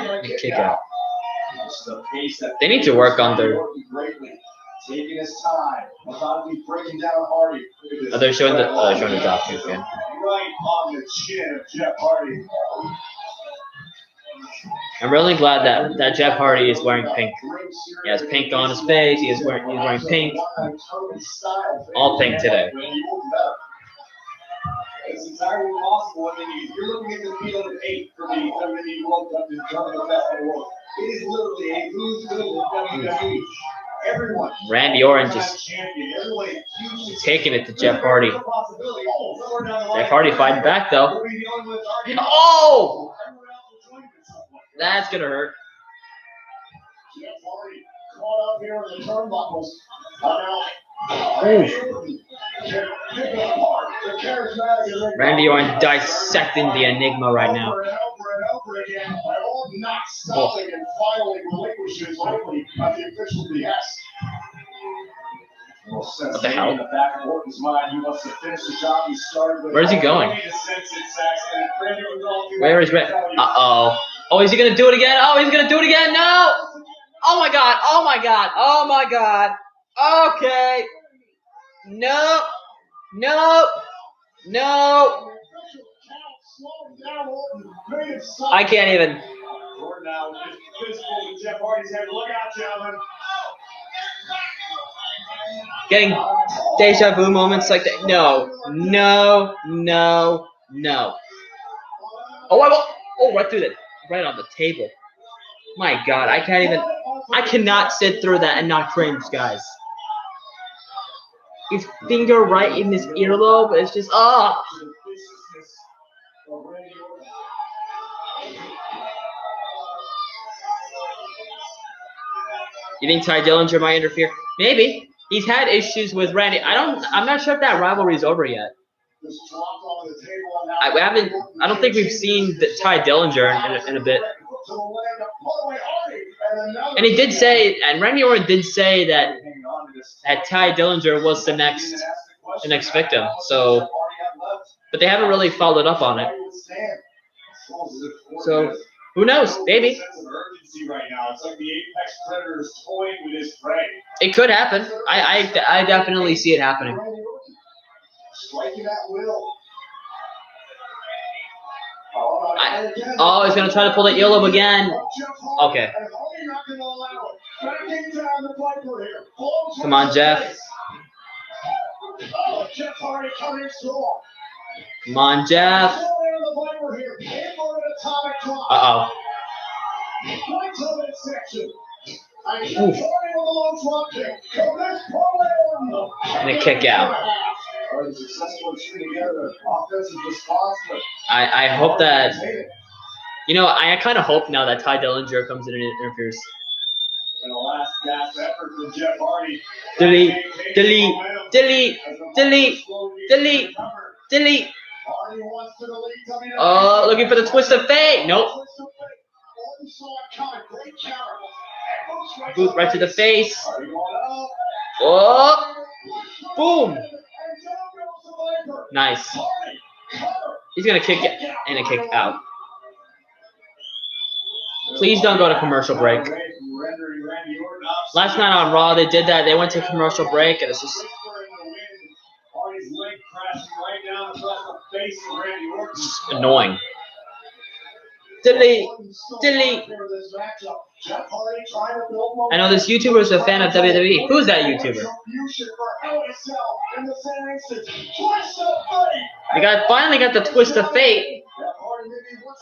And kick out. They need to work on their. Taking his time, methodically breaking down Hardy. Oh, they're showing the drop kick again. Right on the chin of Jeff Hardy. I'm really glad that Jeff Hardy is wearing pink. He has pink on his face. He's wearing pink. All pink today. It's entirely possible. I mean, you're looking at the field of 8 for the WWE World Cup to determine the best in the world. It is literally a who's who of WWE. Everyone. Randy Orton just taking it to Jeff Hardy. Jeff Hardy fighting back though. Oh! That's gonna hurt. Jeff Hardy caught up here in the turnbuckles. Randy Orton dissecting the Enigma right now. Not stopping and finally relinquishes lately at the official behest. What the hell? Where's he going? Where is Randy? Uh-oh. Oh, is he gonna do it again? Oh, he's gonna do it again? No! Oh my god! Oh my god! Oh my god! Okay. No. No. No. I can't even. Getting deja vu moments like that. No. No. No. No. Oh, right through that. Right on the table. My god, I cannot sit through that and not cringe, guys. His finger right in his earlobe, it's just, You think Ty Dillinger might interfere? Maybe. He's had issues with Randy. I'm not sure if that rivalry is over yet. I don't think we've seen Ty Dillinger in a bit. And he did say, and Randy Orton did say that Ty Dillinger was the next victim. So, but they haven't really followed up on it. So, who knows? Maybe. It could happen. I definitely see it happening. Oh, he's gonna try to pull the earlobe again. Okay. Come on, Jeff. Come on, Jeff. Uh-oh. And a kick out. I hope that, I kind of hope now that Ty Dillinger comes in and interferes. Delete. Oh, looking for the twist of fate. Nope. Boot right to the face. Oh, boom. Nice. He's going to kick it and a kick out. Please don't go to commercial break. Last night on Raw, they did that. They went to commercial break, and it's just annoying. Delete. I know this YouTuber is a fan of WWE. Who's that YouTuber? Finally got the twist of fate.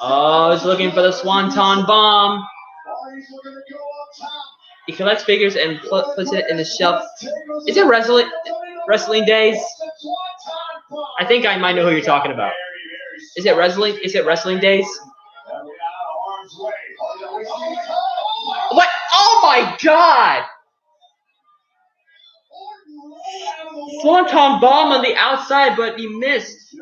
Oh, he's looking for the Swanton Bomb. He collects figures and puts it in the shelf. Is it wrestling days? I think I might know who you're talking about. Is it wrestling? Is it wrestling days? What? Oh my God! Swanton Bomb on the outside, but he missed.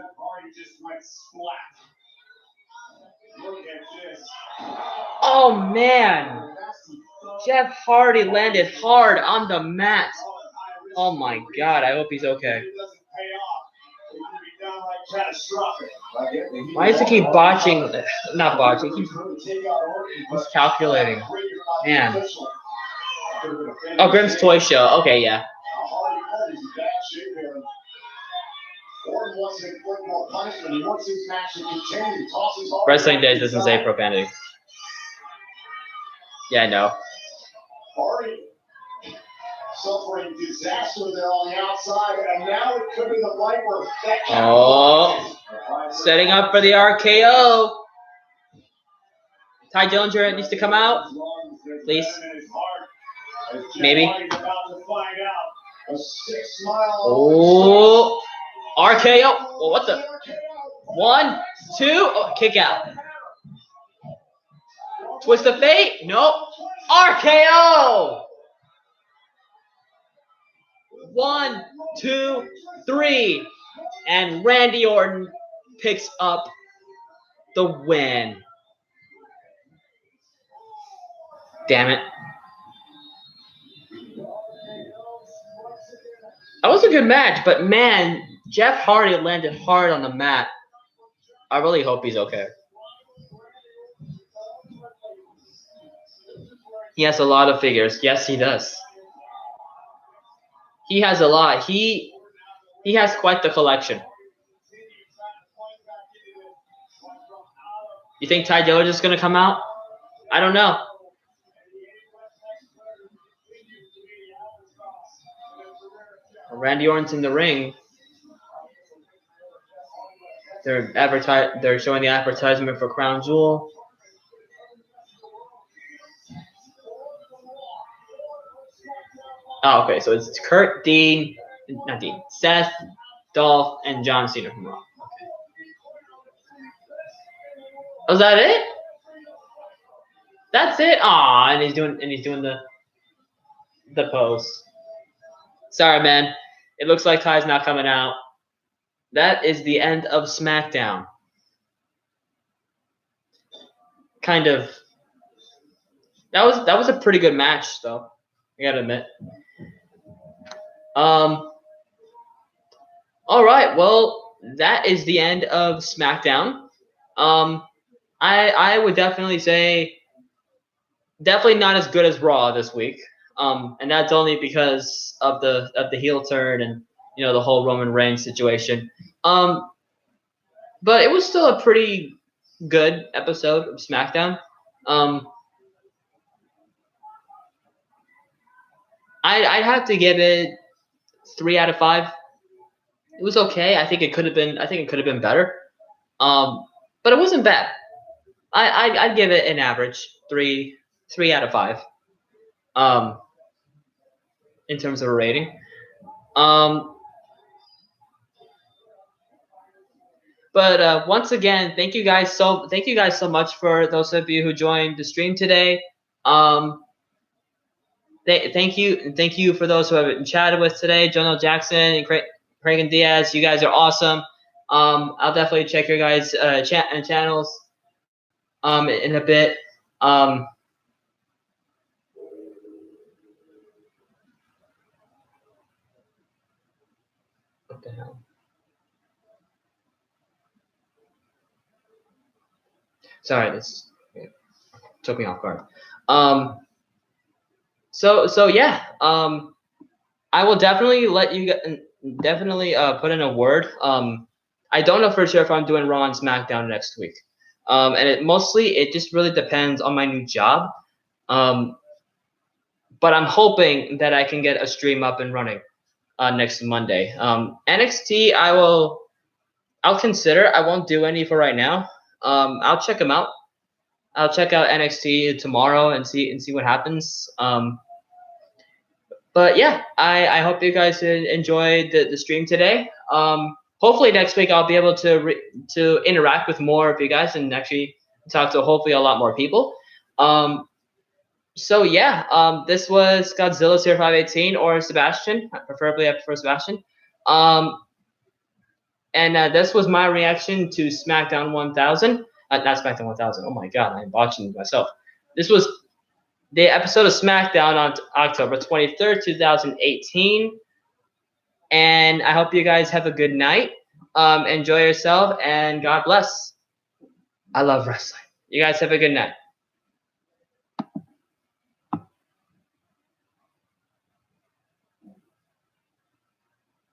Oh man! Jeff Hardy landed hard on the mat. Oh my God! I hope he's okay. Why does he keep botching? Not botching. He's calculating. Man. Oh, Grimm's Toy Show. Okay, yeah. Wrestling Days doesn't say profanity. Yeah, I know. Suffering disaster there on the outside, and now it could be the Viper. Oh, setting up for the RKO. Ty Dillinger needs to come out, please. Maybe. Oh, RKO. Oh, what the? 1, 2. Oh, kick out. Twist of fate. Nope. RKO. 1, 2, 3, and Randy Orton picks up the win. Damn it. That was a good match, but man, Jeff Hardy landed hard on the mat. I really hope he's okay. He has a lot of figures. Yes, he does. He has a lot. He has quite the collection. You think Ty Dillinger is going to come out? I don't know. Randy Orton's in the ring. They're showing the advertisement for Crown Jewel. Oh, okay. So it's Kurt, Seth, Dolph, and John Cena from Raw. Okay. Was that it? That's it. Aw, and he's doing the. the post. Sorry, man. It looks like Ty's not coming out. That is the end of SmackDown. Kind of. That was a pretty good match, though. I gotta admit. All right. Well, that is the end of SmackDown. I would definitely say definitely not as good as Raw this week. And that's only because of the heel turn and the whole Roman Reigns situation. But it was still a pretty good episode of SmackDown. I'd have to give it 3 out of 5. It was okay. I think it could have been better. But it wasn't bad. I'd give it an average 3 out of 5. In terms of a rating. But once again, thank you guys so much for those of you who joined the stream today. Thank you for those who have chatted with today, Jonah Jackson and Craig and Diaz. You guys are awesome. I'll definitely check your guys' channels in a bit. What the hell? Sorry, this took me off guard. So yeah. I will definitely let you put in a word. I don't know for sure if I'm doing Raw and SmackDown next week. And it just really depends on my new job. But I'm hoping that I can get a stream up and running next Monday. NXT, I'll consider. I won't do any for right now. I'll check them out. I'll check out NXT tomorrow and see what happens. But yeah, I hope you guys enjoyed the stream today. Hopefully next week I'll be able to interact with more of you guys and actually talk to hopefully a lot more people. So yeah, this was Godzilla 0518 or Sebastian. Preferably I prefer Sebastian. And this was my reaction to SmackDown 1000. Not SmackDown 1000. Oh my god, I'm botching myself. This was the episode of SmackDown on October 23rd, 2018. And I hope you guys have a good night. Enjoy yourself and God bless. I love wrestling. You guys have a good night.